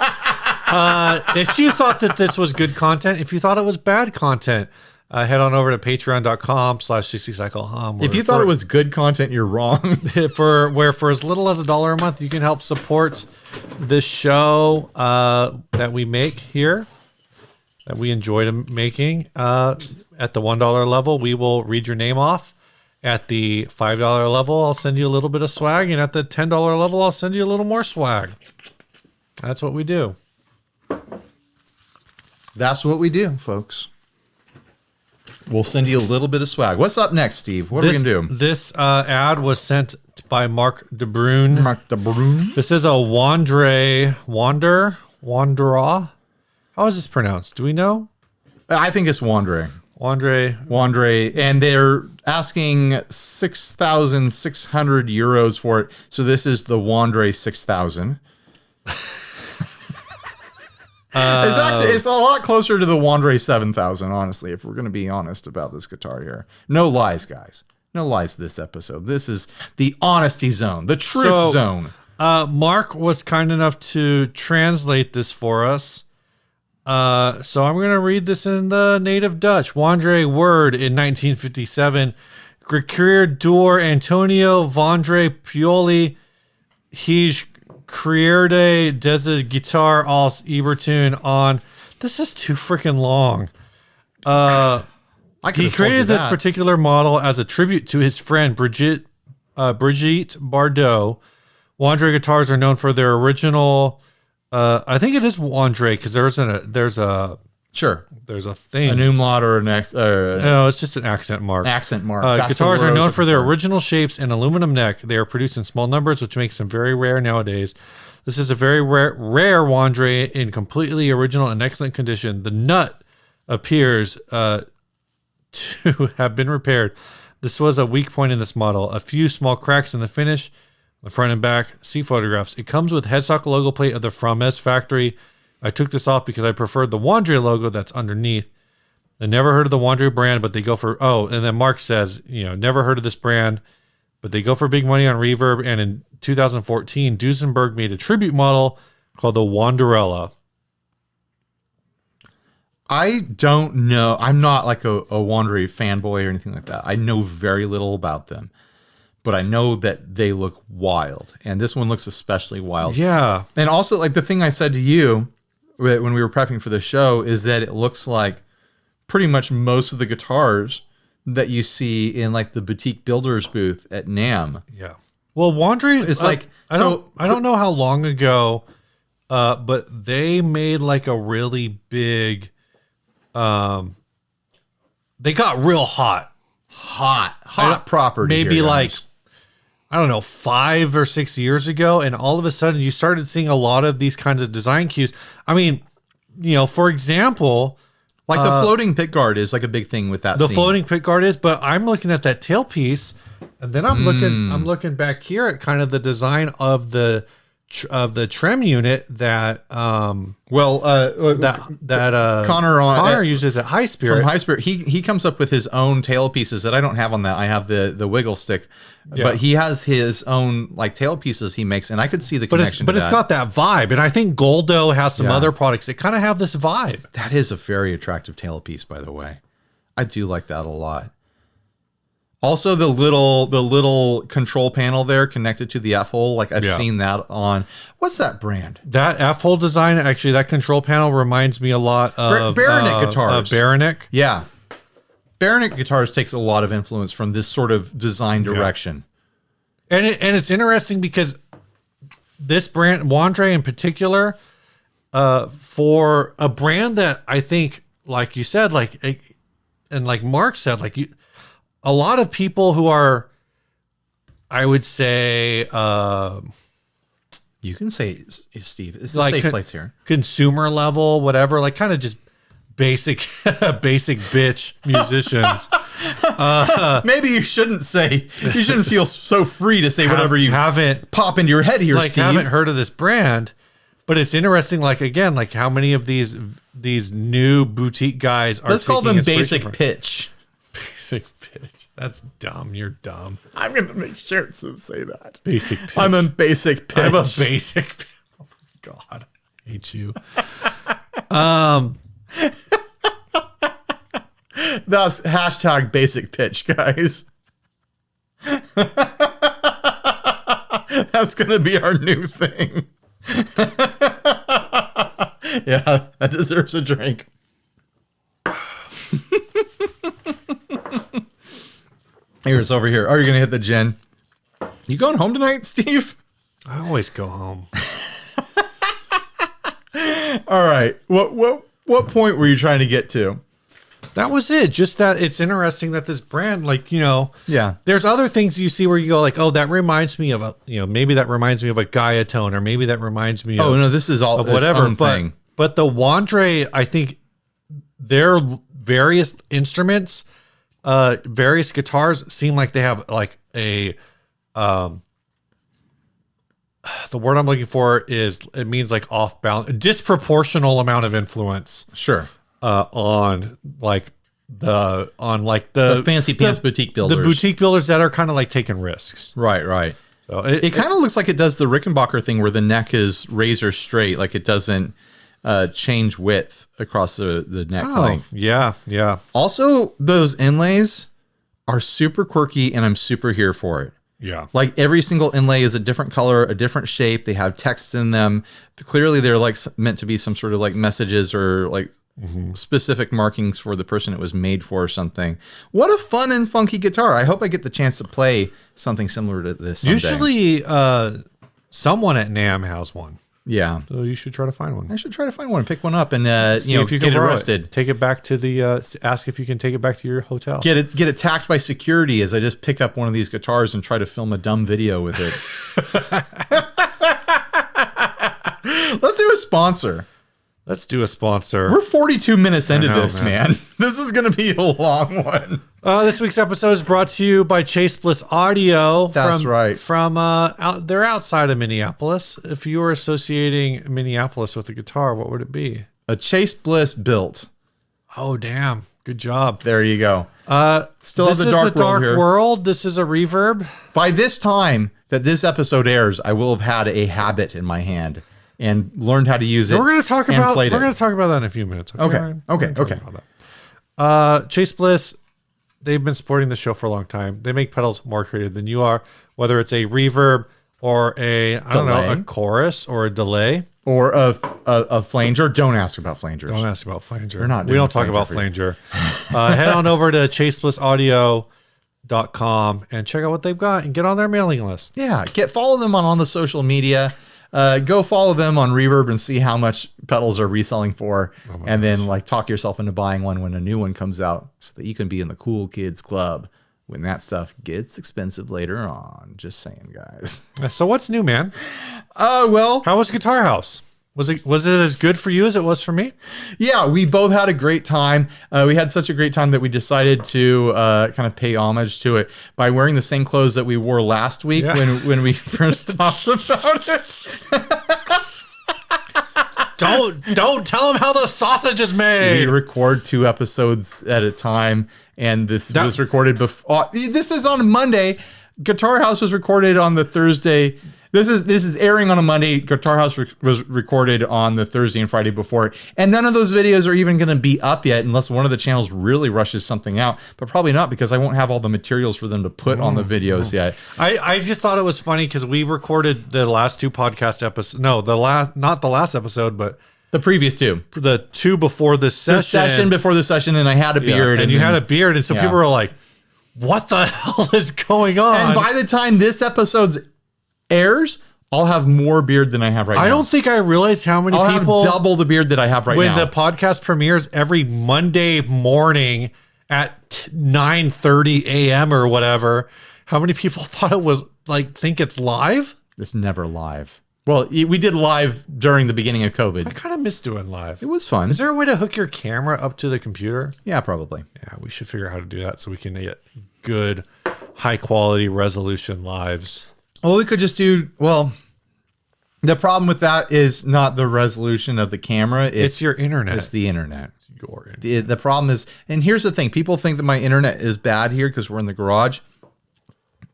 If you thought that this was good content, if you thought it was bad content, head on over to patreon.com/60cycle. If you thought it was good content, you're wrong. for as little as $1 a month, you can help support this show that we make here, that we enjoy making. At the $1 level, we will read your name off. At the $5 level, I'll send you a little bit of swag. And at the $10 level, I'll send you a little more swag. That's what we do. That's what we do, folks. We'll send you a little bit of swag. What's up next, Steve? What are we going to do? This ad was sent by Mark de Bruin. Mark de Bruin. This is a Wandra. How is this pronounced? Do we know? I think it's Wandre. Wandre. And they're asking 6,600 euros for it. So this is the Wandre 6,000. It's a lot closer to the Wandre 7,000, honestly, if we're going to be honest about this guitar here. No lies, guys. No lies this episode. This is the honesty zone, the truth zone. Mark was kind enough to translate this for us. So I'm going to read this in the native Dutch. Wandre word in 1957. Creëer door Antonio Wandre Pioli. Hij creëerde deze guitar als Ibertune on. This is too freaking long. He created this particular model as a tribute to his friend Brigitte Bardot. Wandre guitars are known for their original. I think it is Wandre because there's a thing, an umlaut or an no, it's just an accent mark. Accent mark. Guitars are known for their original shapes and aluminum neck. They are produced in small numbers, which makes them very rare nowadays. This is a very rare Wandre in completely original and excellent condition. The nut appears to have been repaired. This was a weak point in this model. A few small cracks in the finish, the front and back. See photographs. It comes with headstock logo plate of the Frames factory. I took this off because I preferred the Wandre logo that's underneath. I never heard of the Wandre brand, but they go for... Oh, and then Mark says, never heard of this brand, but they go for big money on reverb. And in 2014, Duesenberg made a tribute model called the Wanderella. I don't know. I'm not like a Wandre fanboy or anything like that. I know very little about them, but I know that they look wild. And this one looks especially wild. Yeah. And also, like the thing I said to you when we were prepping for the show is that it looks like pretty much most of the guitars that you see in like the boutique builders booth at NAMM. Yeah. Well, Wandre is like, I don't know how long ago, but they made like a really big, they got real hot property. Maybe here, like, guys. I don't know, 5 or 6 years ago. And all of a sudden you started seeing a lot of these kinds of design cues. I mean, for example, like the floating pickguard is like a big thing with that. The floating pickguard is, but I'm looking at that tailpiece, and then I'm looking back here at kind of the design of the trem unit that Connor uses at High Spirit. From High Spirit, he comes up with his own tailpieces that I don't have on that. I have the wiggle stick, but he has his own like tailpieces he makes, and I could see the connection. But it's got that vibe, and I think Goldo has some other products that kind of have this vibe. That is a very attractive tailpiece, by the way. I do like that a lot. Also, the little control panel there connected to the F-hole, like I've seen that on, what's that brand? That F-hole design, actually, that control panel reminds me a lot of Baronet guitars. Baronet. Yeah. Baronet guitars takes a lot of influence from this sort of design direction. Yeah. And it's interesting because this brand, Wandre in particular, for a brand that I think like you said, and like Mark said, a lot of people who are, I would say, you can say, Steve, it's like a safe place here. Consumer level, whatever, like kind of just basic bitch musicians. Maybe you shouldn't feel so free to say whatever you haven't pop into your head here, like Steve. Haven't heard of this brand, but it's interesting. Like again, like how many of these new boutique guys are? Let's call them basic pitch. Basic pitch. That's dumb. You're dumb. I'm gonna make shirts that say that. Basic pitch. I'm a basic pitch. I'm a basic. Oh my god, I hate you. That's hashtag basic pitch, guys. That's gonna be our new thing. Yeah, that deserves a drink. Here, it's over here. Are you gonna hit the gin? You going home tonight, Steve? I always go home. All right. What point were you trying to get to? That was it. Just that it's interesting that this brand, like, yeah, there's other things you see where you go like, oh, that reminds me of maybe that reminds me of a Gaia tone, or maybe that reminds me oh, no, this is all of whatever thing. But the Wandre, I think their various instruments, various guitars seem like they have like a, the word I'm looking for it means like off balance, a disproportional amount of influence. Sure. On the fancy pants boutique builders. The boutique builders that are kind of like taking risks. Right. So it kind of looks like it does the Rickenbacker thing where the neck is razor straight, like it doesn't change width across the neck length. Yeah. Also, those inlays are super quirky, and I'm super here for it. Yeah. Like every single inlay is a different color, a different shape. They have text in them. Clearly, they're like meant to be some sort of like messages or like specific markings for the person it was made for or something. What a fun and funky guitar. I hope I get the chance to play something similar to this someday. Usually someone at NAMM has one. Yeah. So you should try to find one. I should try to find one, pick one up, and see if you get can it arrested. Take it back to the ask if you can take it back to your hotel. Get attacked by security as I just pick up one of these guitars and try to film a dumb video with it. Let's do a sponsor. Let's do a sponsor. We're 42 minutes into this, man. This is going to be a long one. This week's episode is brought to you by Chase Bliss Audio. That's right. They're outside of Minneapolis. If you were associating Minneapolis with a guitar, what would it be? A Chase Bliss built. Oh, damn. Good job. There you go. Still have the Dark World. This is a reverb. By this time that this episode airs, I will have had a habit in my hand and learned how to use it. We're going to talk about that in a few minutes. Okay. Chase Bliss, they've been supporting the show for a long time. They make pedals more creative than you are, whether it's a reverb or a chorus or a delay or a flanger. Don't ask about flangers. Don't ask about flanger. We don't talk about flanger. Head on over to chaseblissaudio.com and check out what they've got and get on their mailing list. Yeah, follow them on the social media. Go follow them on Reverb and see how much pedals are reselling for, and then like talk yourself into buying one when a new one comes out, so that you can be in the cool kids club when that stuff gets expensive later on. Just saying, guys. So what's new, man? Well, how was Guitar House? Was it as good for you as it was for me? Yeah, we both had a great time. We had such a great time that we decided to kind of pay homage to it by wearing the same clothes that we wore last week when we first talked about it. Don't tell them how the sausage is made. We record 2 episodes at a time, and this was recorded before. This is on Monday. Guitar House was recorded on the Thursday. This is airing on a Monday. Guitar House was recorded on the Thursday and Friday before, and none of those videos are even going to be up yet unless one of the channels really rushes something out. But probably not, because I won't have all the materials for them to put on the videos yet. I just thought it was funny because we recorded the last 2 podcast episodes. No, not the last episode, but the previous 2. The 2 before this session. The session before the session, and I had a beard. And you had a beard, and so people were like, what the hell is going on? And by the time this episode airs, I'll have more beard than I have right now. I don't think I realized how many I'll people have double the beard that I have right when now. the podcast premieres every Monday morning at 9:30 a.m. or whatever. How many people thought it was like think it's live? It's never live. Well, we did live during the beginning of COVID. I kind of miss doing live. It was fun. Is there a way to hook your camera up to the computer? Yeah, probably. Yeah, we should figure out how to do that so we can get good, high quality resolution lives. Well, we could just do, well, the problem with that is not the resolution of the camera. It's your internet. It's the internet. Your internet. The problem is, and here's the thing, people think that my internet is bad here because we're in the garage.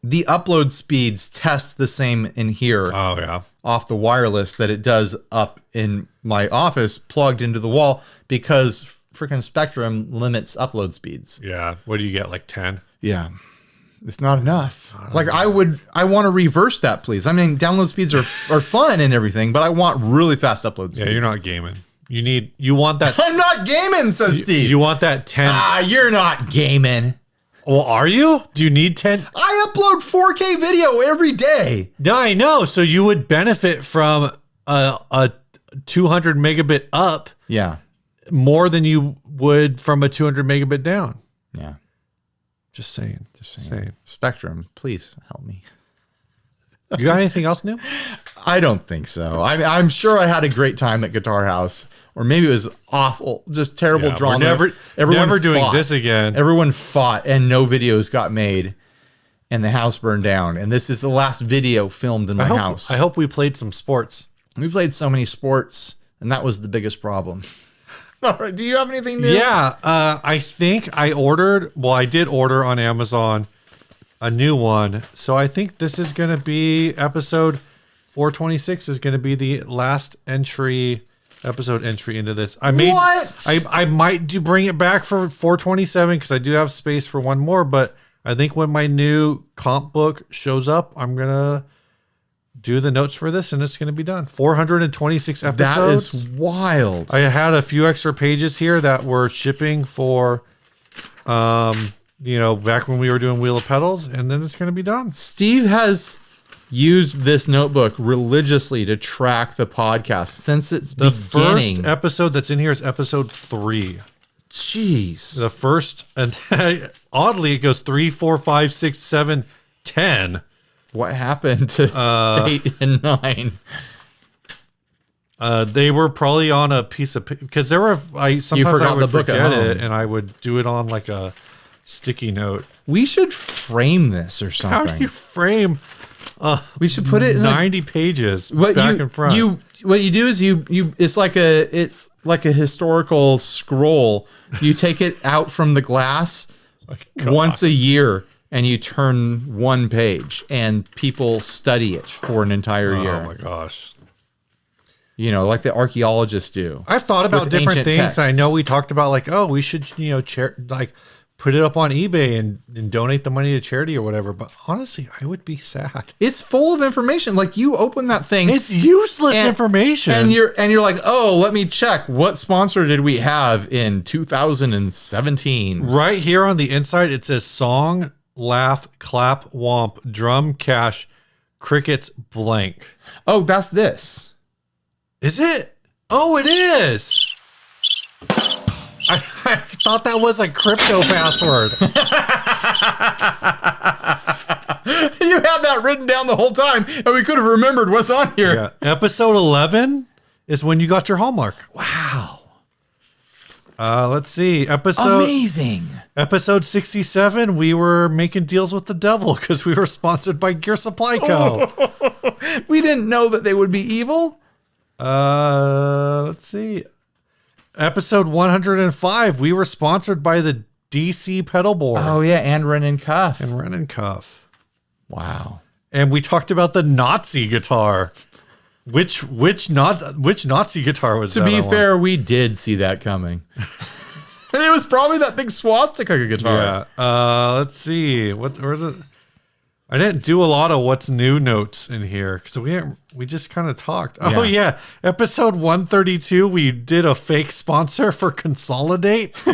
The upload speeds test the same in here Oh, yeah. off the wireless that it does up in my office plugged into the wall because freaking Spectrum limits upload speeds. Yeah. What do you get, like 10? Yeah. It's not enough. Like I want to reverse that, please. I mean, download speeds are fun and everything, but I want really fast upload speeds. Yeah, you're not gaming. You want that. I'm not gaming, says Steve. You want that 10. You're not gaming. Well, are you? Do you need 10? I upload 4K video every day. No, I know. So you would benefit from a 200 megabit up Yeah. more than you would from a 200 megabit down. Yeah. Just saying. Just saying. Spectrum, please help me. You got anything else new? I don't think so. I'm sure I had a great time at Guitar House, or maybe it was awful, just terrible drama. We're never doing this again. Everyone fought, and no videos got made, and the house burned down. And this is the last video filmed in my house. I hope we played some sports. We played so many sports, and that was the biggest problem. All right, do you have anything new? Yeah, I think I did order on Amazon a new one. So I think this is going to be episode 426 is going to be the last episode entry into this. I might bring it back for 427 because I do have space for one more, but I think when my new comp book shows up, I'm going to do the notes for this and it's going to be done. 426 episodes. That is wild. I had a few extra pages here that were shipping for, back when we were doing Wheel of Pedals, and then it's going to be done. Steve has used this notebook religiously to track the podcast since its beginning. First episode that's in here is episode 3. Jeez. The first, and oddly, it goes 3, 4, 5, 6, 7, 10. What happened to 8 and 9? They were probably on a piece of because sometimes I would forget it and I would do it on like a sticky note. We should frame this or something. How do you frame? We should put it in 90 pages back and front. What you do is you it's like a historical scroll. You take it out from the glass once a year and you turn one page and people study it for an entire year. Oh my gosh. Like the archaeologists do. I've thought about different things. Texts. I know we talked about we should, put it up on eBay and donate the money to charity or whatever. But honestly, I would be sad. It's full of information. Like you open that thing. It's useless information. And you're like, oh, let me check. What sponsor did we have in 2017? Right here on the inside, it says song, laugh, clap, womp, drum, cash, crickets, blank. Oh, that's this. Is it? Oh, it is. I thought that was a crypto password. You had that written down the whole time, and we could have remembered what's on here. Yeah. Episode 11 is when you got your Hallmark. Wow. Let's see. Amazing. Episode 67, we were making deals with the devil because we were sponsored by Gear Supply Co. We didn't know that they would be evil. Let's see. Episode 105, we were sponsored by the DC pedal board. Oh yeah, and Ren and Cuff. Wow. And we talked about the Nazi guitar. Which Nazi guitar was that? To be fair, we did see that coming. And it was probably that big swastika guitar. Yeah. Let's see. Where is it? I didn't do a lot of what's new notes in here because we just kind of talked. Oh yeah, episode 132, we did a fake sponsor for Consolidate. I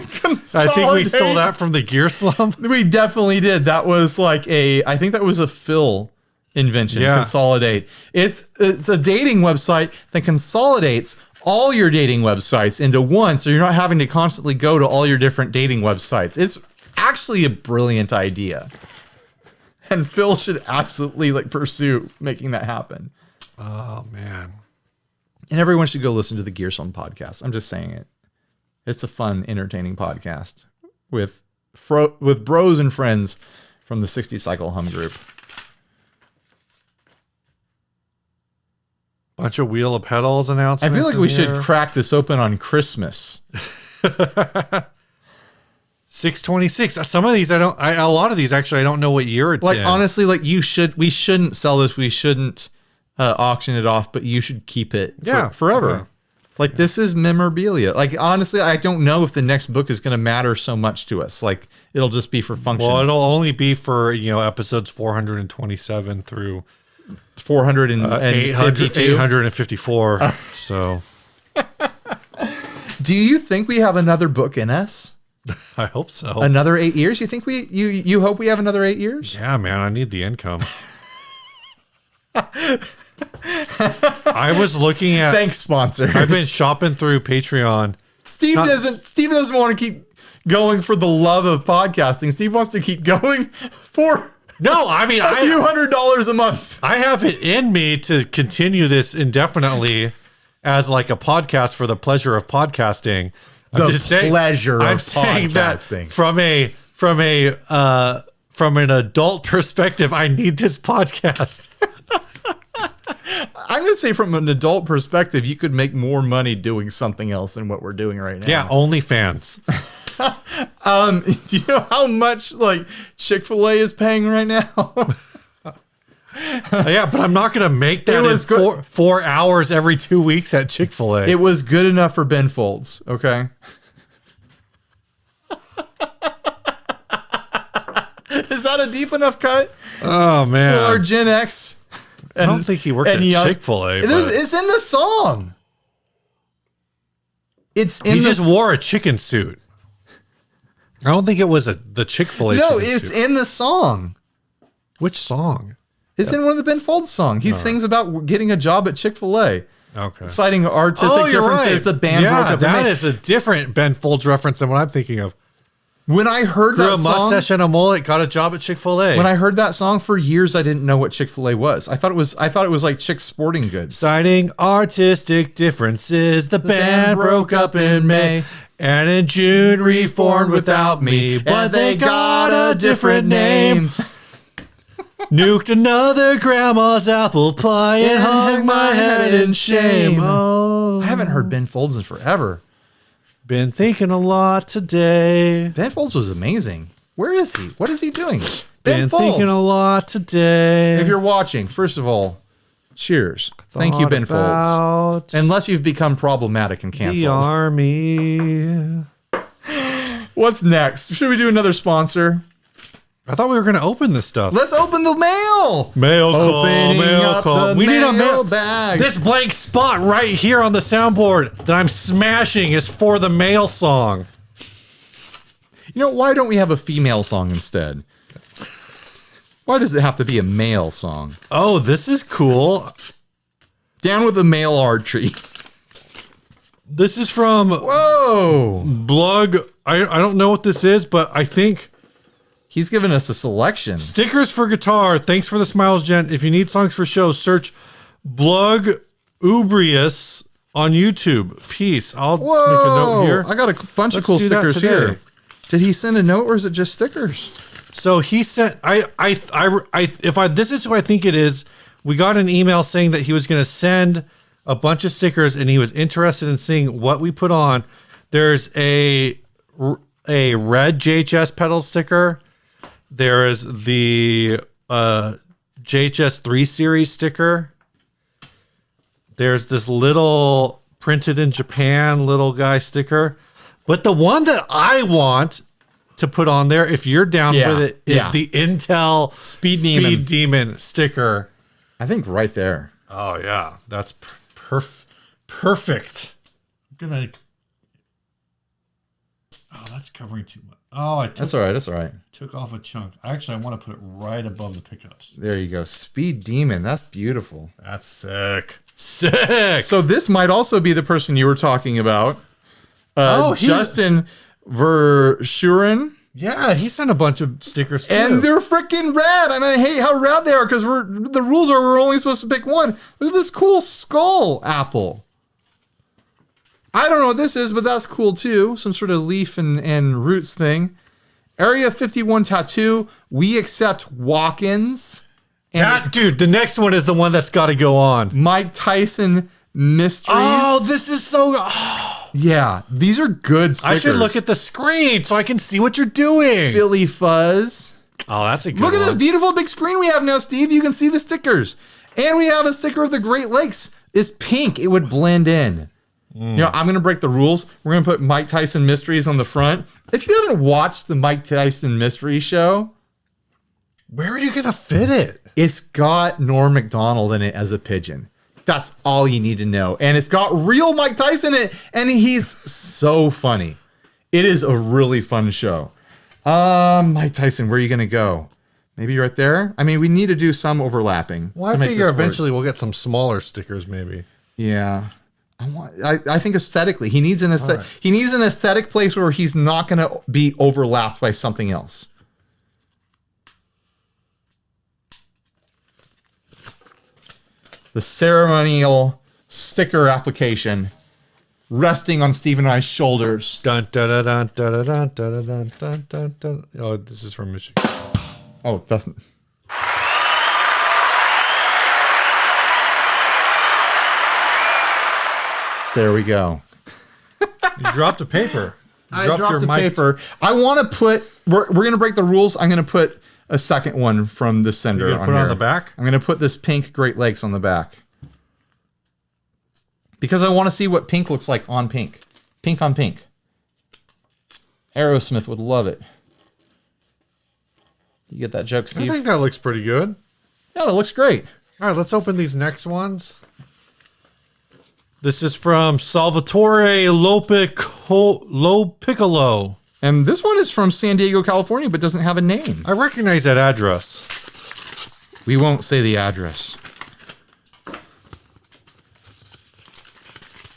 think we stole that from the Gear Slum. We definitely did. That was I think that was a fill invention. Yeah. Consolidate. It's a dating website that consolidates all your dating websites into one, so you're not having to constantly go to all your different dating websites. It's actually a brilliant idea, and Phil should absolutely pursue making that happen. Oh man. And everyone should go listen to the Gearsome podcast. I'm just saying it. It's a fun, entertaining podcast with bros and friends from the 60 Cycle Hum group. Bunch of Wheel of Pedals announcements. I feel like we should crack this open on Christmas. 626. Some of these a lot of these actually I don't know what year it's in. Honestly, we shouldn't sell this. We shouldn't auction it off, but you should keep it forever. Yeah. This is memorabilia. Honestly, I don't know if the next book is going to matter so much to us. It'll just be for function. Well, it'll only be for, episodes 427 through 854. So do you think we have another book in us? I hope so. Another 8 years? You think you hope we have another 8 years? Yeah, man, I need the income. I was looking at thanks, sponsors. I've been shopping through Patreon. Steve doesn't want to keep going for the love of podcasting. Steve wants to keep going for a few $100s a month. I have it in me to continue this indefinitely as a podcast for the pleasure of podcasting. I'm saying that from an adult perspective, I need this podcast. I'm going to say from an adult perspective, you could make more money doing something else than what we're doing right now. Yeah, OnlyFans. Do you know how much Chick-fil-A is paying right now? Yeah, but I'm not going to make that in 4 hours every 2 weeks at Chick-fil-A. It was good enough for Ben Folds, okay? Is that a deep enough cut? Oh, man. Well, our Gen X. I don't think he worked at Chick-fil-A. It's in the song. He just wore a chicken suit. I don't think it was the Chick-fil-A No, chicken it's suit. in the song. Which song? It's in one of the Ben Folds songs. He sings about getting a job at Chick-fil-A. Okay. Citing artistic differences, the band broke up. That is a different Ben Folds reference than what I'm thinking of. When I heard that song, a mustache and a mullet, got a job at Chick-fil-A. When I heard that song for years, I didn't know what Chick-fil-A was. I thought it was like Chick's Sporting Goods. Citing artistic differences, the band broke up in May, and in June reformed without me, but they got a different name. Nuked another grandma's apple pie and hung my head in shame. Oh. I haven't heard Ben Folds in forever. Been thinking a lot today. Ben Folds was amazing. Where is he? What is he doing? Been thinking a lot today. If you're watching, first of all, cheers. Thank you, Ben Folds. Unless you've become problematic and canceled. The army. What's next? Should we do another sponsor? I thought we were going to open this stuff. Let's open the mail. Mail call. We need a mail bag. This blank spot right here on the soundboard that I'm smashing is for the mail song. You know, why don't we have a female song instead? Why does it have to be a male song? Oh, this is cool. Down with the male archery. This is from Blug. I don't know what this is, but I think he's given us a selection. Stickers for guitar. Thanks for the smiles, gent. If you need songs for shows, search Blug Ubrius on YouTube. Peace. I'll make a note here. I got a bunch of cool stickers here. Did he send a note or is it just stickers? So he sent. This is who I think it is. We got an email saying that he was going to send a bunch of stickers and he was interested in seeing what we put on. There's a red JHS pedal sticker. There is the JHS 3 Series sticker. There's this little printed in Japan little guy sticker. But the one that I want to put on there, if you're down with it, is the Intel Speed Demon sticker. I think right there. Oh, yeah. That's perfect. I'm going to... Oh, that's covering too much. Oh, That's all right. That's all right. took off a chunk. Actually, I want to put it right above the pickups. There you go. Speed Demon. That's beautiful. That's sick. Sick. So this might also be the person you were talking about. Justin Verschuren. Yeah, he sent a bunch of stickers too. And they're freaking rad. And I hate how rad they are because the rules are we're only supposed to pick one. Look at this cool skull apple. I don't know what this is, but that's cool too. Some sort of leaf and roots thing. Area 51 tattoo. We accept walk-ins. And dude, the next one is the one that's got to go on. Mike Tyson Mysteries. Oh, this is so... Yeah, these are good stickers. I should look at the screen so I can see what you're doing. Philly Fuzz. Oh, that's a good Look one. at this beautiful big screen we have now, Steve. You can see the stickers. And we have a sticker of the Great Lakes. It's pink. It would blend in. You know, I'm going to break the rules. We're going to put Mike Tyson Mysteries on the front. If you haven't watched the Mike Tyson Mystery Show, where are you going to fit it? it's got Norm Macdonald in it as a pigeon. That's all you need to know. And it's got real Mike Tyson in it. And he's so funny. It is a really fun show. Mike Tyson, where are you going to go? Maybe right there? I mean, we need to do some overlapping. Well, I figure eventually we'll get some smaller stickers maybe. Yeah. I think aesthetically, he needs an aesthetic. Right. He needs an aesthetic place where he's not going to be overlapped by something else. The ceremonial sticker application resting on Steve and I's shoulders. Dun, dun, dun, dun, dun, dun, dun, dun, dun, dun, dun. Oh, this is from Michigan. Oh, it doesn't. There we go. You dropped a paper. I dropped the paper. I want to put, we're going to break the rules. I'm going to put a second one from the sender on here. Put it on the back? I'm going to put this pink Great Lakes on the back. Because I want to see what pink looks like on pink. Pink on pink. Aerosmith would love it. You get that joke, Steve? I think that looks pretty good. Yeah, that looks great. All right, let's open these next ones. This is from Salvatore Lopiccolo. And this one is from San Diego, California, but doesn't have a name. I recognize that address. We won't say the address.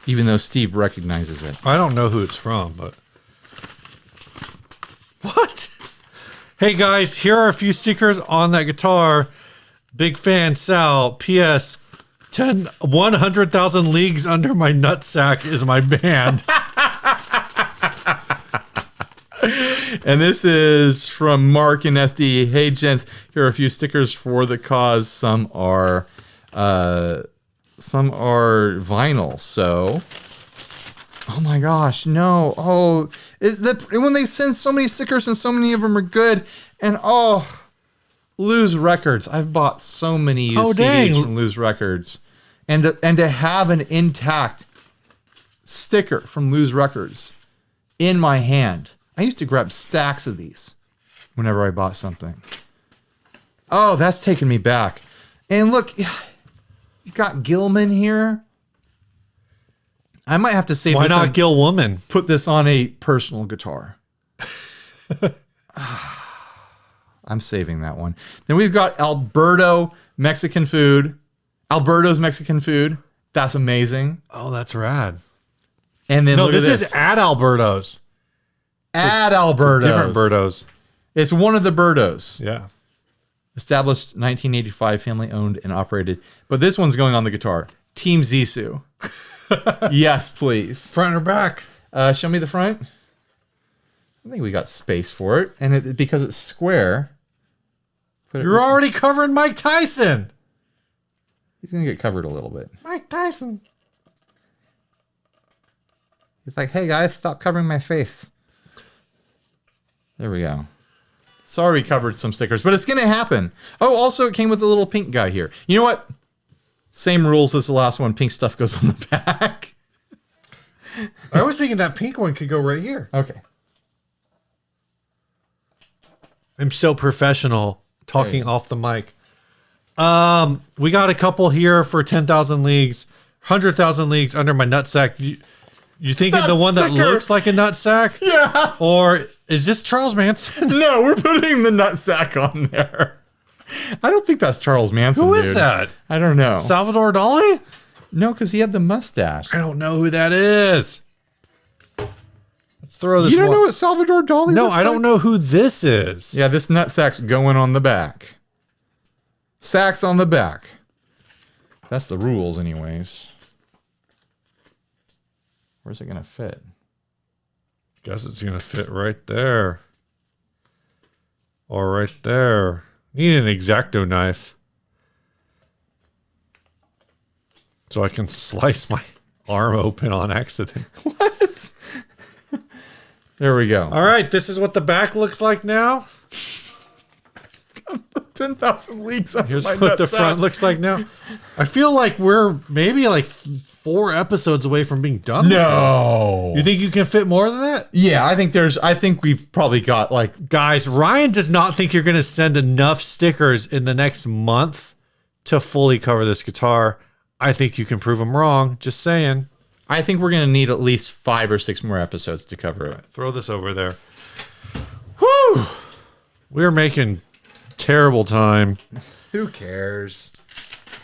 Even though Steve recognizes it. I don't know who it's from, but... What? Hey guys, here are a few stickers on that guitar. Big fan, Sal. P.S. 100,000 Leagues Under My Nutsack is my band. And this is from Mark and SD. Hey, gents, here are a few stickers for the cause. Some are vinyl. So, oh my gosh, no. Oh, when they send so many stickers and so many of them are good. And Lose Records. I've bought so many used CDs from Lose Records. And to have an intact sticker from Lose Records in my hand. I used to grab stacks of these whenever I bought something. Oh, that's taking me back. And look, you got Gilman here. I might have to save this. Why not Gil Woman? Put this on a personal guitar. I'm saving that one. Then we've got Alberto's Mexican food. That's amazing. Oh, that's rad. And then this is at Alberto's. At Alberto's. Different Bertos. It's one of the Bertos. Yeah. Established 1985, family owned and operated. But this one's going on the guitar. Team Zissou. Yes, please. Front or back? Show me the front. I think we got space for it. And because it's square. You're already covering Mike Tyson. He's going to get covered a little bit. Mike Tyson. He's like, hey guys, stop covering my face. There we go. Sorry we covered some stickers, but it's going to happen. Oh, also it came with a little pink guy here. You know what? Same rules as the last one. Pink stuff goes on the back. I was thinking that pink one could go right here. Okay. I'm so professional talking off the mic. We got a couple here for 10,000 Leagues, 100,000 Leagues Under My Nutsack. You thinking the one that looks like a nutsack? Yeah. Or Is this Charles Manson? No, we're putting the nutsack on there. I don't think that's Charles Manson. Who is that? I don't know. Salvador Dali? No, because he had the mustache. I don't know who that is. Let's throw this. You don't know what Salvador Dali No, looks I don't like? know who this is. Yeah, this nutsack's going on the back. Sacks on the back. That's the rules, anyways. Where's it going to fit? Guess it's going to fit right there. Or right there. Need an X-Acto knife. So I can slice my arm open on accident. What? There we go. All right, this is what the back looks like now. 10,000 leagues up Here's my what the nutsack. front looks like now. I feel like we're maybe like 4 episodes away from being done. No. You think you can fit more than that? Yeah, I think we've probably got like, Guys, Ryan does not think you're going to send enough stickers in the next month to fully cover this guitar. I think you can prove him wrong. Just saying. I think we're going to need at least 5 or 6 more episodes to cover it. Throw this over there. Whew. We're making terrible time. Who cares?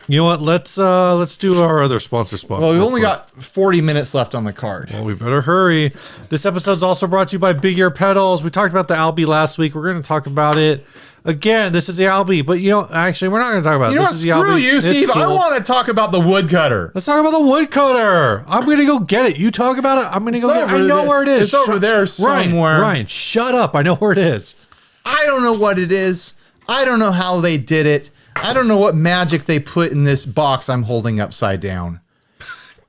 You know what? Let's do our other sponsor spot. Well, we've real only quick. got 40 minutes left on the card. Well, we better hurry. This episode's also brought to you by Big Ear Pedals. We talked about the Albee last week. We're going to talk about it again. This is the Albee, but actually, we're not going to talk about it. You know This what? is the Screw Albee. you, It's Steve. I cool. want to talk about the woodcutter. Let's talk about the woodcutter. I'm going to go get it. You talk about it. I'm going to go get it. I know where it is. It's over there somewhere. Ryan, shut up. I know where it is. I don't know what it is. I don't know how they did it. I don't know what magic they put in this box I'm holding upside down.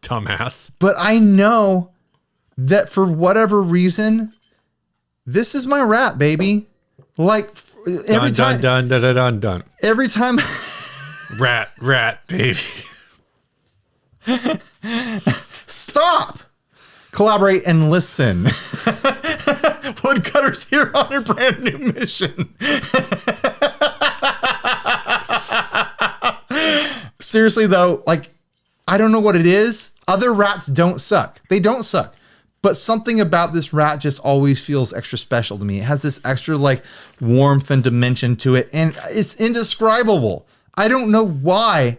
Dumbass. But I know that for whatever reason, this is my rat, baby. Like every time, Dun. every time. Rat, baby. Stop. Collaborate and listen. Woodcutter's here on a brand new mission. Seriously though, like, I don't know what it is. Other rats don't suck. They don't suck. But something about this rat just always feels extra special to me. It has this extra like warmth and dimension to it, and it's indescribable. I don't know why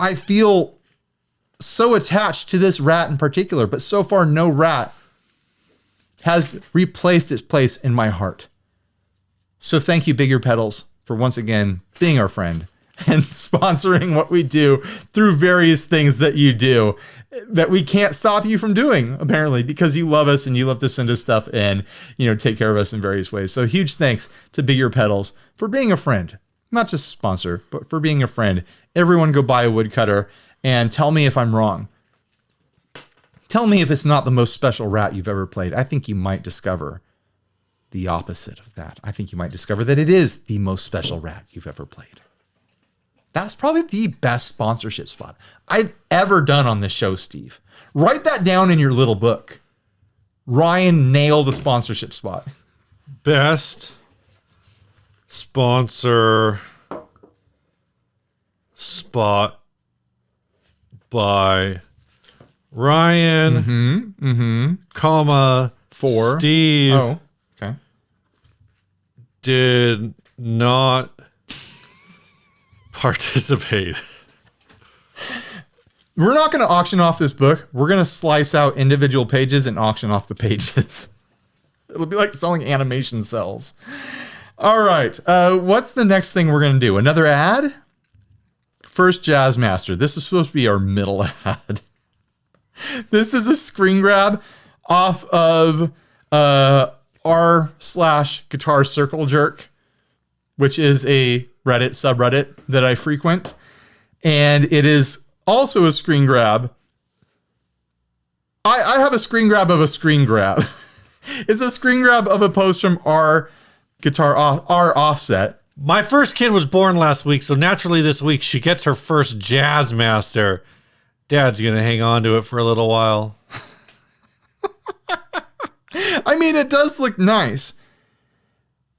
I feel so attached to this rat in particular, but so far no rat has replaced its place in my heart. So thank you, Big Ear Pedals, for once again being our friend and sponsoring what we do through various things that you do that we can't stop you from doing, apparently, because you love us and you love to send us stuff and, take care of us in various ways. So huge thanks to Big Ear Pedals for being a friend, not just a sponsor, but for being a friend. Everyone go buy a woodcutter and tell me if I'm wrong. Tell me if it's not the most special rat you've ever played. I think you might discover the opposite of that. I think you might discover that it is the most special rat you've ever played. That's probably the best sponsorship spot I've ever done on this show, Steve. Write that down in your little book. Ryan nailed a sponsorship spot. Best sponsor spot by Ryan, comma, For Steve Oh, okay. did not participate. We're not going to auction off this book. We're going to slice out individual pages and auction off the pages. It'll be like selling animation cells. All right. What's the next thing we're going to do? Another ad? First, Jazzmaster. This is supposed to be our middle ad. This is a screen grab off of r/guitar circle jerk, which is a Reddit subreddit that I frequent. And it is also a screen grab. I have a screen grab of a screen grab. It's a screen grab of a post from R Offset. My first kid was born last week, so naturally this week she gets her first Jazzmaster. Dad's gonna hang on to it for a little while. I mean, it does look nice.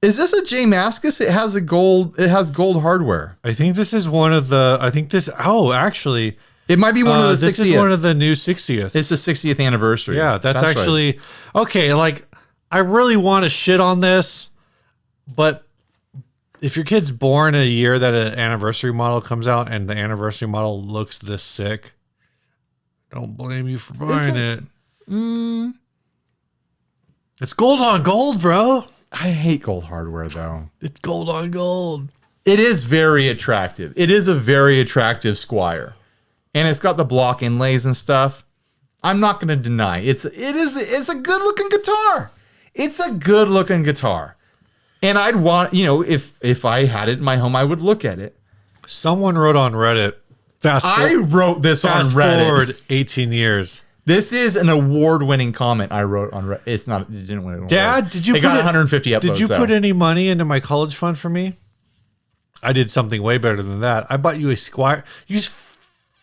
Is this a Jazzmaster? It has gold hardware. I think this is one of the. Actually, It might be one of the 60th. this is one of the new 60th. It's the 60th anniversary. Yeah, that's actually right. okay. Like, I really want to shit on this, but if your kid's born a year that an anniversary model comes out and the anniversary model looks this sick, don't blame you for buying it. It's gold on gold, bro. I hate gold hardware, though. It's gold on gold. It is very attractive. It is a very attractive Squire. And it's got the block inlays and stuff. I'm not going to deny. It's a good-looking guitar. It's a good-looking guitar. And I'd want, if I had it in my home, I would look at it. Someone wrote on Reddit. I wrote this on Reddit. Fast forward 18 years. This is an award-winning comment I wrote on Reddit. It didn't win an award. Dad, did you got 150 upvotes. Did you put any money into my college fund for me? I did something way better than that. I bought you a Squire. You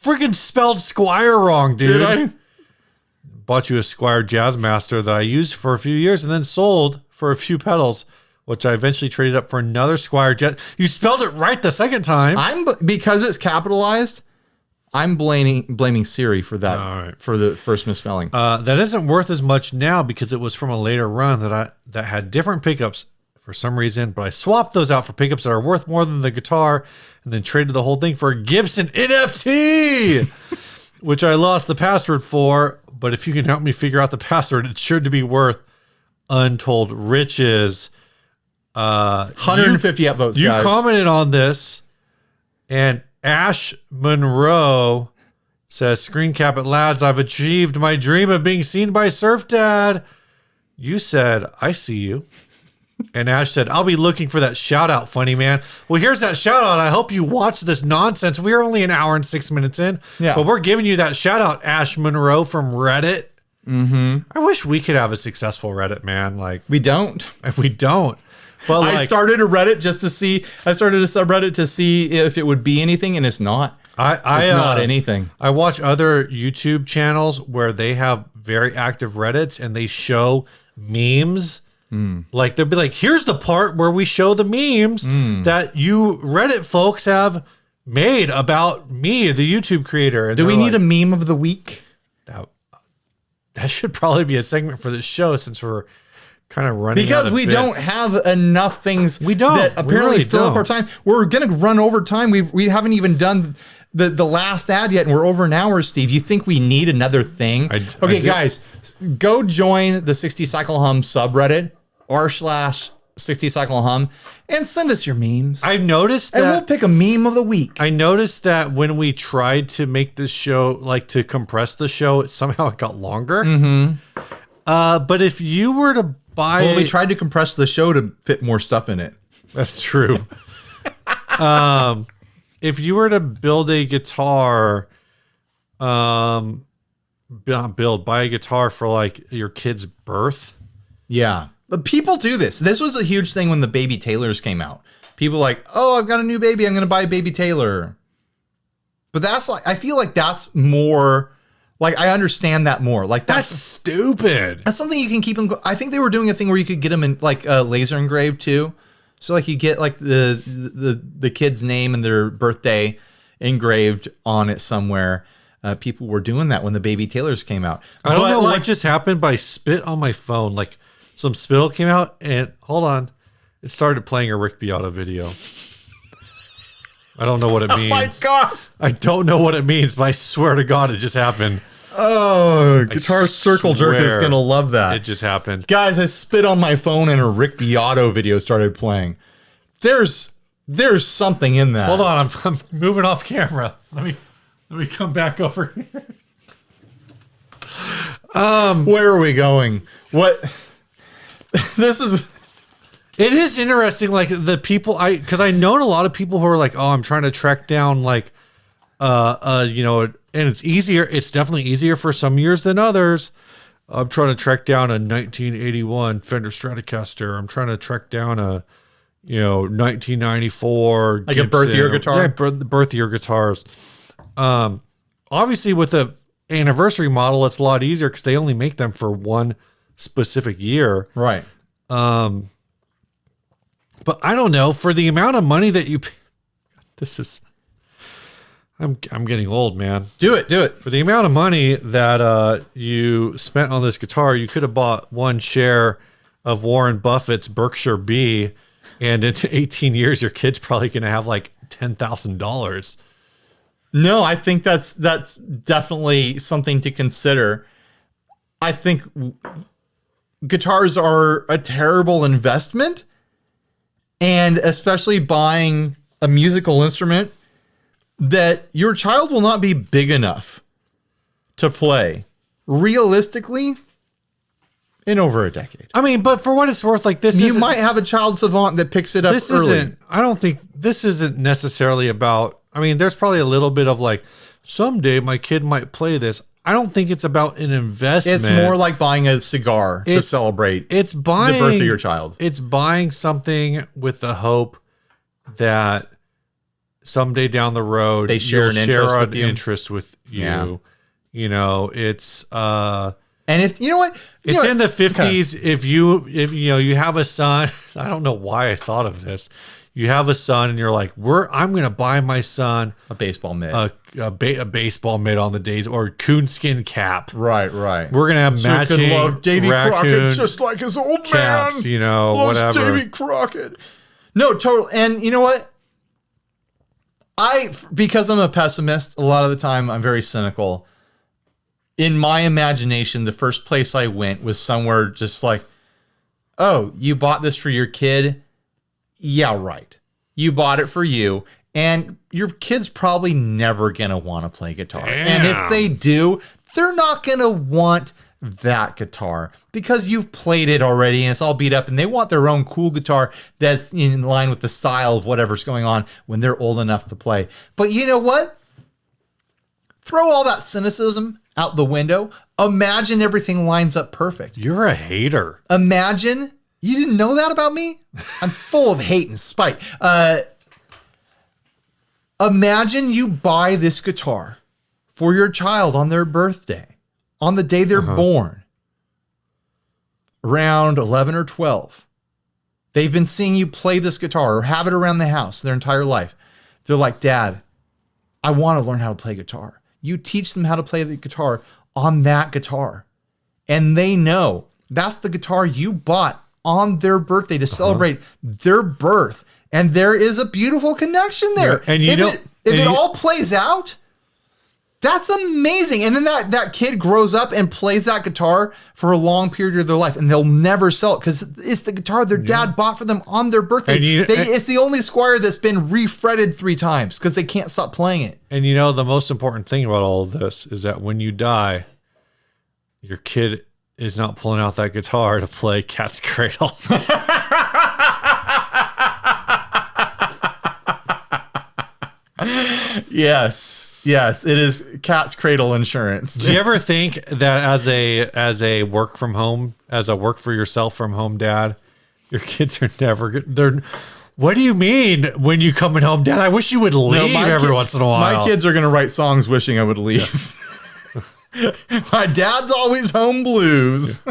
freaking spelled Squire wrong, dude. Did I? Bought you a Squire Jazzmaster that I used for a few years and then sold for a few pedals, which I eventually traded up for another Squire Jet. You spelled it right the second time. Because it's capitalized, I'm blaming Siri for that. All right. For the first misspelling. That isn't worth as much now because it was from a later run that had different pickups for some reason, but I swapped those out for pickups that are worth more than the guitar and then traded the whole thing for a Gibson NFT, which I lost the password for. But if you can help me figure out the password, it's sure to be worth untold riches. 150 upvotes, guys. You commented on this, and Ash Monroe says, screen cap it, lads. I've achieved my dream of being seen by Surf Dad. You said, I see you. And Ash said, I'll be looking for that shout out, funny man. Well, here's that shout out. I hope you watch this nonsense. We're only an hour and 6 minutes in, but we're giving you that shout out, Ash Monroe from Reddit. Mm-hmm. I wish we could have a successful Reddit, man. Like we don't. We don't. But I started a Reddit just to see. I started a subreddit to see if it would be anything, and it's not. It's not anything. I watch other YouTube channels where they have very active Reddits, and they show memes. Like they'll be like, here's the part where we show the memes that you Reddit folks have made about me, the YouTube creator. And do we need a meme of the week? That should probably be a segment for this show since we're kind of running because out of we bits. don't have enough things. We don't. That apparently fill up our time. We're gonna run over time. We haven't even done the last ad yet, and we're over an hour, Steve. You think we need another thing? Okay, guys, go join the 60 Cycle Hum subreddit r/60 Cycle Hum and send us your memes. I've noticed that, and we'll pick a meme of the week. I noticed that when we tried to make this show, like to compress the show, it got longer. But if you were to buy, we tried to compress the show to fit more stuff in it. That's true. If you were to build a guitar, buy a guitar for like your kid's birth. Yeah. But people do this. This was a huge thing when the Baby Taylors came out. People like, oh, I've got a new baby. I'm going to buy a Baby Taylor. But that's like, I feel like that's more, like, I understand that more. Like, that's stupid. That's something you can keep in. I think they were doing a thing where you could get them in like laser engraved too. So like you get like the kid's name and their birthday engraved on it somewhere. People were doing that when the Baby Taylors came out. I don't know what just happened, but I spit on my phone. Like, some spittle came out, and hold on, it started playing a Rick Beato video. I don't know what it means. Oh my God! I don't know what it means, but I swear to God, it just happened. Oh, Guitar Circle Jerk is gonna love that. It just happened, guys. I spit on my phone, and a Rick Beato video started playing. There's something in that. Hold on, I'm moving off camera. Let me come back over here. Where are we going? What? It is interesting, like the people because I know a lot of people who are like, oh, I'm trying to track down like and it's easier. It's definitely easier for some years than others. I'm trying to track down a 1981 Fender Stratocaster. I'm trying to track down a 1994 like Gibson, a birth year guitar. Yeah, birth year guitars. Obviously with a anniversary model, it's a lot easier because they only make them for one specific year, right? But I don't know, for the amount of money that you pay, I'm getting old, man. Do it For the amount of money that you spent on this guitar, you could have bought one share of Warren Buffett's Berkshire B, and in 18 years, your kid's probably going to have like $10,000. No, I think that's definitely something to consider. I think guitars are a terrible investment, and especially buying a musical instrument that your child will not be big enough to play realistically in over a decade. I mean, but for what it's worth, like this, you might have a child savant that picks it up early. I don't think this isn't necessarily about. I mean, there's probably a little bit of like, someday my kid might play this. I don't think it's about an investment. It's more like buying a cigar to celebrate the birth of your child. It's buying something with the hope that someday down the road they share an interest with you. Yeah. You know, it's and if you know what, it's in the 50s. Okay. If you have a son, I don't know why I thought of this. You have a son and you're like, I'm going to buy my son a baseball mitt, a baseball mitt on the days, or coonskin cap. Right. We're going to have matching. He could love Davy Crockett just like his old caps, man. You know, loves whatever. Davy Crockett. No, total. And you know what? Because I'm a pessimist, a lot of the time I'm very cynical. In my imagination, the first place I went was somewhere just like, oh, you bought this for your kid? Yeah, right. You bought it for you, and your kid's probably never going to want to play guitar. Damn. And if they do, they're not going to want that guitar because you've played it already and it's all beat up, and they want their own cool guitar that's in line with the style of whatever's going on when they're old enough to play. But you know what? Throw all that cynicism out the window. Imagine everything lines up perfect. You're a hater. Imagine. You didn't know that about me? I'm full of hate and spite. Imagine you buy this guitar for your child on their birthday, on the day they're born, around 11 or 12. They've been seeing you play this guitar or have it around the house their entire life. They're like, Dad, I want to learn how to play guitar. You teach them how to play the guitar on that guitar. And they know that's the guitar you bought on their birthday to celebrate their birth. And there is a beautiful connection there. Yeah, and if it all plays out, that's amazing. And then that kid grows up and plays that guitar for a long period of their life, and they'll never sell it because it's the guitar their dad bought for them on their birthday. It's the only Squire that's been refretted 3 times because they can't stop playing it. And you know, the most important thing about all of this is that when you die, your kid is not pulling out that guitar to play Cat's Cradle. Yes, it is Cat's Cradle insurance. Do you ever think that as a work for yourself from home dad, your kids are never good? What do you mean when you coming home, Dad? I wish you would leave every once in a while. My kids are going to write songs wishing I would leave. My dad's always home blues.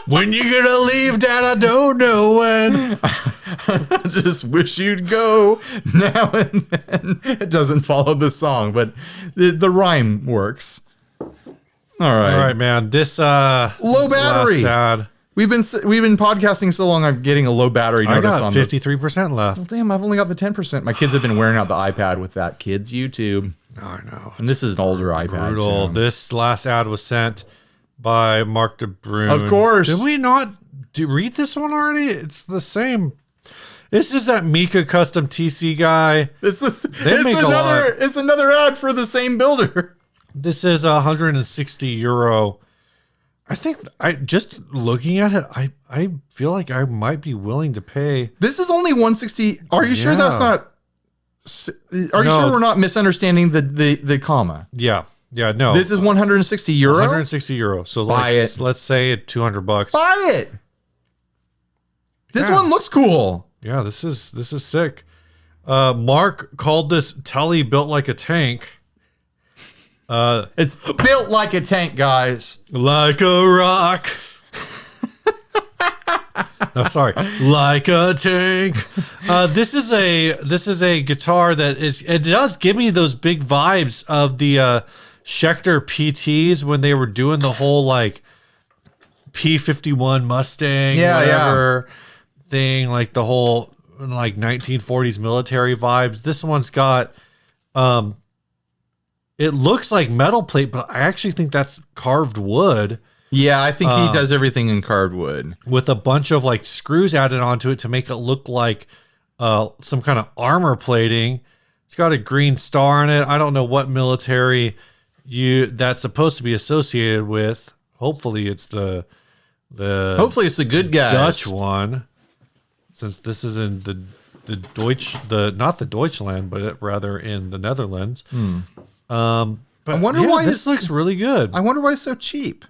When you gonna leave, Dad? I don't know when. I just wish you'd go now and then. It doesn't follow the song, but the rhyme works. All right, man. This low battery. Dad. We've been podcasting so long. I'm getting a low battery notice on 53% left. Well, damn, I've only got the 10%. My kids have been wearing out the iPad with that kids YouTube. Oh, I know. And this is an older iPad. Brutal. Too. This last ad was sent by Mark DeBrune. Of course. Did we not read this one already? It's the same. This is that Mika Custom TC guy. It's another ad for the same builder. This is €160. I think just looking at it, I feel like I might be willing to pay. This is only 160. Are you sure that's not? Are you sure we're not misunderstanding the comma? Yeah. No. This is €160. €160. So let's say $200. Buy it. This one looks cool. Yeah, this is sick. Mark called this Telly built like a tank. It's built like a tank, guys. Like a rock. Oh, sorry. Like a tank. This is a guitar that it does give me those big vibes of the Schecter PTs when they were doing the whole like P-51 Mustang, whatever thing, like the whole like 1940s military vibes. This one's got, it looks like metal plate, but I actually think that's carved wood. Yeah, I think he does everything in carved wood with a bunch of like screws added onto it to make it look like some kind of armor plating. It's got a green star on it. I don't know what military that's supposed to be associated with. Hopefully it's the hopefully it's the good guys. Dutch one, since this is in the not the Deutschland, but rather in the Netherlands. But I wonder why this looks really good. I wonder why it's so cheap.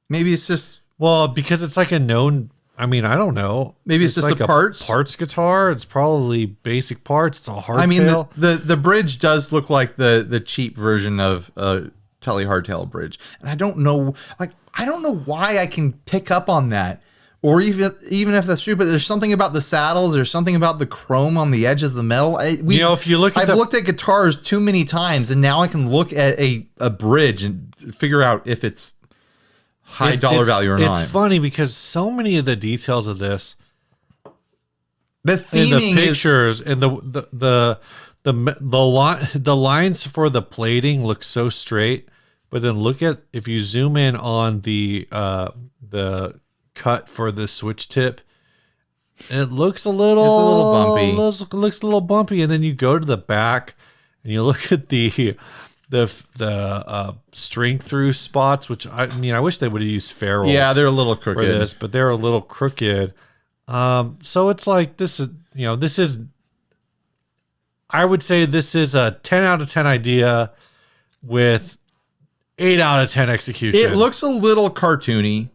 Maybe it's just because it's like a known. I mean, I don't know. Maybe it's just like a parts guitar. It's probably basic parts. It's a hardtail. I mean, the bridge does look like the cheap version of Tele hardtail bridge, and I don't know why I can pick up on that, or even if that's true. But there's something about the saddles. There's something about the chrome on the edges of the metal. If you look, I've looked at guitars too many times, and now I can look at a bridge and figure out if it's high dollar value or not. It's funny because so many of the details of this, the theming, the pictures, and the lines for the plating look so straight, but then look at, if you zoom in on the cut for the switch tip, it looks a little bumpy. Looks a little bumpy, and then you go to the back and you look at the string through spots, which I wish they would have used ferrules. Yeah, they're a little crooked for this, but they're a little crooked. So it's like this is I would say this is a 10 out of 10 idea with 8 out of 10 execution. It looks a little cartoony,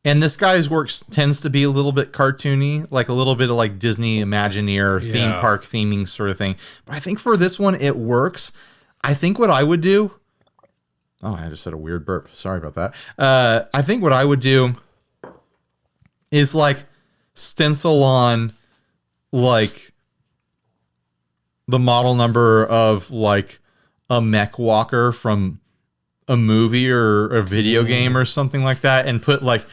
and this guy's works tends to be a little bit cartoony, like a little bit of like Disney Imagineer theme park theming sort of thing. But I think for this one, it works. I think what I would do... Oh, I just said a weird burp. Sorry about that. I think what I would do is like stencil on like the model number of like a mech walker from a movie or a video game or something like that, and put like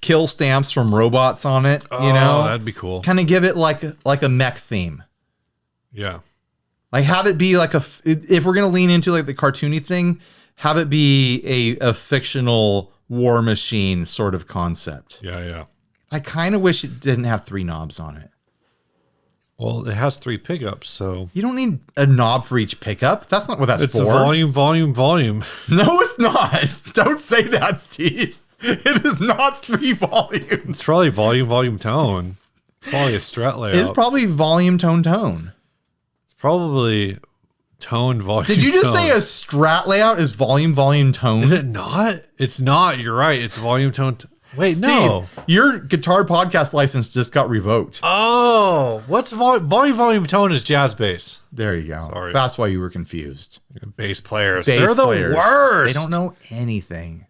kill stamps from robots on it. You know, that'd be cool. Kind of give it like a mech theme. Yeah. Like have it be like if we're going to lean into like the cartoony thing, have it be a fictional war machine sort of concept. Yeah, yeah. I kind of wish it didn't have 3 knobs on it. Well, it has 3 pickups, so you don't need a knob for each pickup. That's not what that's for. It's volume. No, it's not. Don't say that, Steve. It is not 3 volumes. It's probably volume, tone. Probably a strat layout. It's probably volume, tone. Probably tone, volume. Did you just say a strat layout is volume, tone? Is it not? It's not. You're right. It's volume, tone. Wait, Steve, no. Your guitar podcast license just got revoked. Oh, what's volume, tone is jazz bass. There you go. Sorry. That's why you were confused. Bass players. They're the worst. They don't know anything.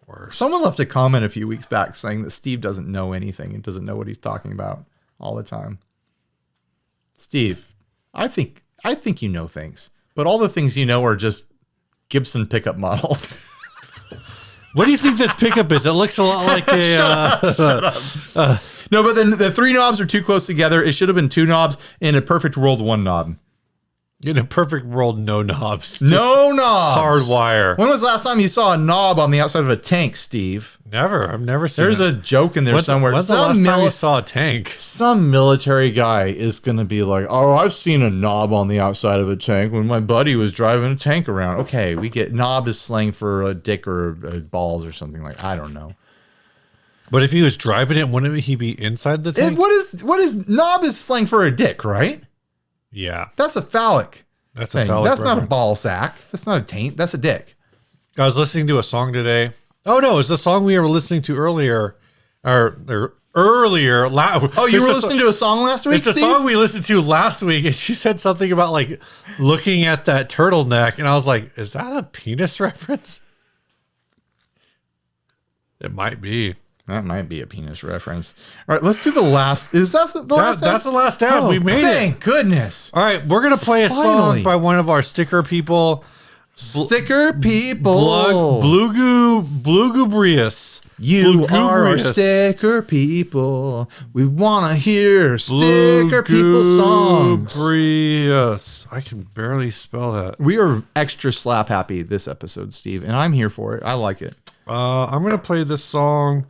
Worst. Someone left a comment a few weeks back saying that Steve doesn't know anything and doesn't know what he's talking about all the time. Steve, I think you know things, but all the things you know are just Gibson pickup models. What do you think this pickup is? It looks a lot like a... Shut up. No, but then the 3 knobs are too close together. It should have been 2 knobs. In a perfect world, 1 knob. In a perfect world, no knobs. No knobs. Hard wire. When was the last time you saw a knob on the outside of a tank, Steve? Never. I've never seen There's a joke in there somewhere. When's the last time you saw a tank? Some military guy is going to be like, oh, I've seen a knob on the outside of a tank when my buddy was driving a tank around. Okay, we get knob is slang for a dick or balls or something like, I don't know. But if he was driving it, wouldn't he be inside the tank? What is knob is slang for a dick, right? Yeah. That's a phallic That's thing. a phallic That's not a reference. ball sack. That's not a taint. That's a dick. I was listening to a song today. Oh, no, it's the song we were listening to earlier. Or earlier. Oh, you were listening to a song last week, It's a Steve? song we listened to last week, and she said something about, like, looking at that turtleneck, and I was like, is that a penis reference? It might be. That might be a penis reference. All right, let's do the last. Is that the last tab? That's the last tab. Oh, we made it. Thank goodness. All right, we're going to play a Finally. song by one of our sticker people. Sticker people. Blugubrius. You are our sticker people. We want to hear sticker people songs. Blugubrius. I can barely spell that. We are extra slap happy this episode, Steve, and I'm here for it. I like it. I'm going to play this song.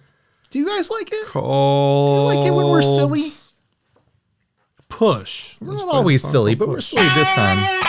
Do you guys like it? Called... Do you like it when we're silly? Push. We're not always silly, but we're silly this time.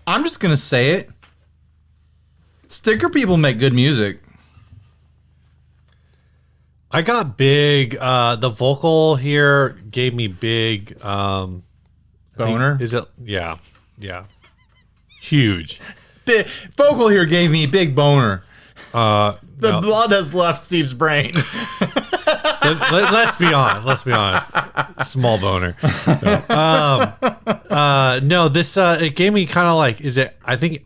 I'm just going to say it. Sticker people make good music. I got big. The vocal here gave me big. Boner? Is it? Yeah. Huge. The vocal here gave me big boner. The no. blood has left Steve's brain. Let's be honest. Small boner. No, this it gave me kind of like. Is it? I think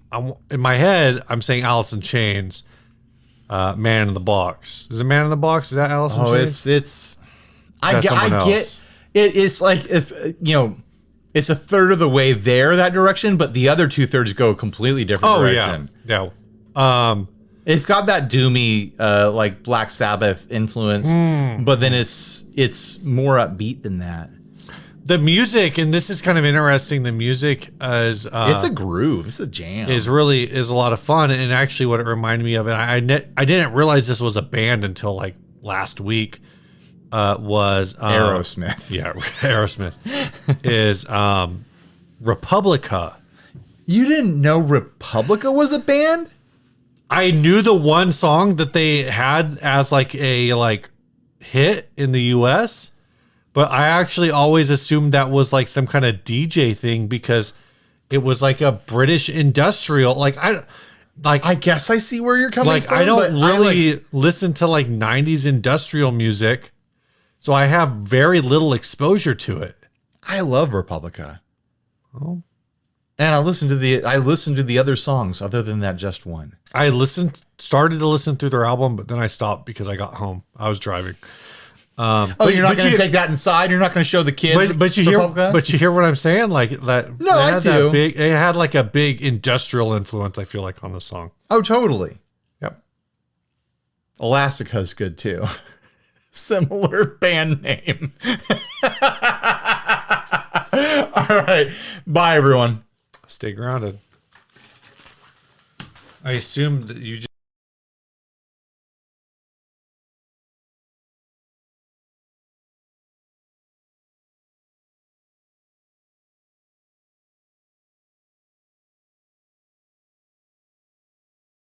in my head I'm saying Alice in Chains. Man in the Box. Is it Man in the Box? Is that Alice in Chains? It's. I get it. It's like if it's a third of the way there that direction, but the other 2/3 go a completely different direction. Yeah. It's got that doomy like Black Sabbath influence, but then it's more upbeat than that. The music, and this is kind of interesting. The music is it's a groove. It's a jam. Is a lot of fun. And actually, what it reminded me of, and I didn't realize this was a band until like last week. Was Aerosmith. Yeah, Aerosmith is Republica. You didn't know Republica was a band? I knew the one song that they had as like a hit in the US, but I actually always assumed that was like some kind of DJ thing because it was like a British industrial. I guess I see where you're coming from. I don't really listen to like 90s industrial music, so I have very little exposure to it. I love Republica. Oh. And I listened to the other songs other than that just one. I started to listen through their album, but then I stopped because I got home. I was driving. You're not going to take that inside? You're not going to show the kids? But you hear what I'm saying? Like that. No, I do. It had like a big industrial influence, I feel like, on the song. Oh, totally. Yep. Elastica is good too. Similar band name. All right. Bye, everyone. Stay grounded. I assume that you just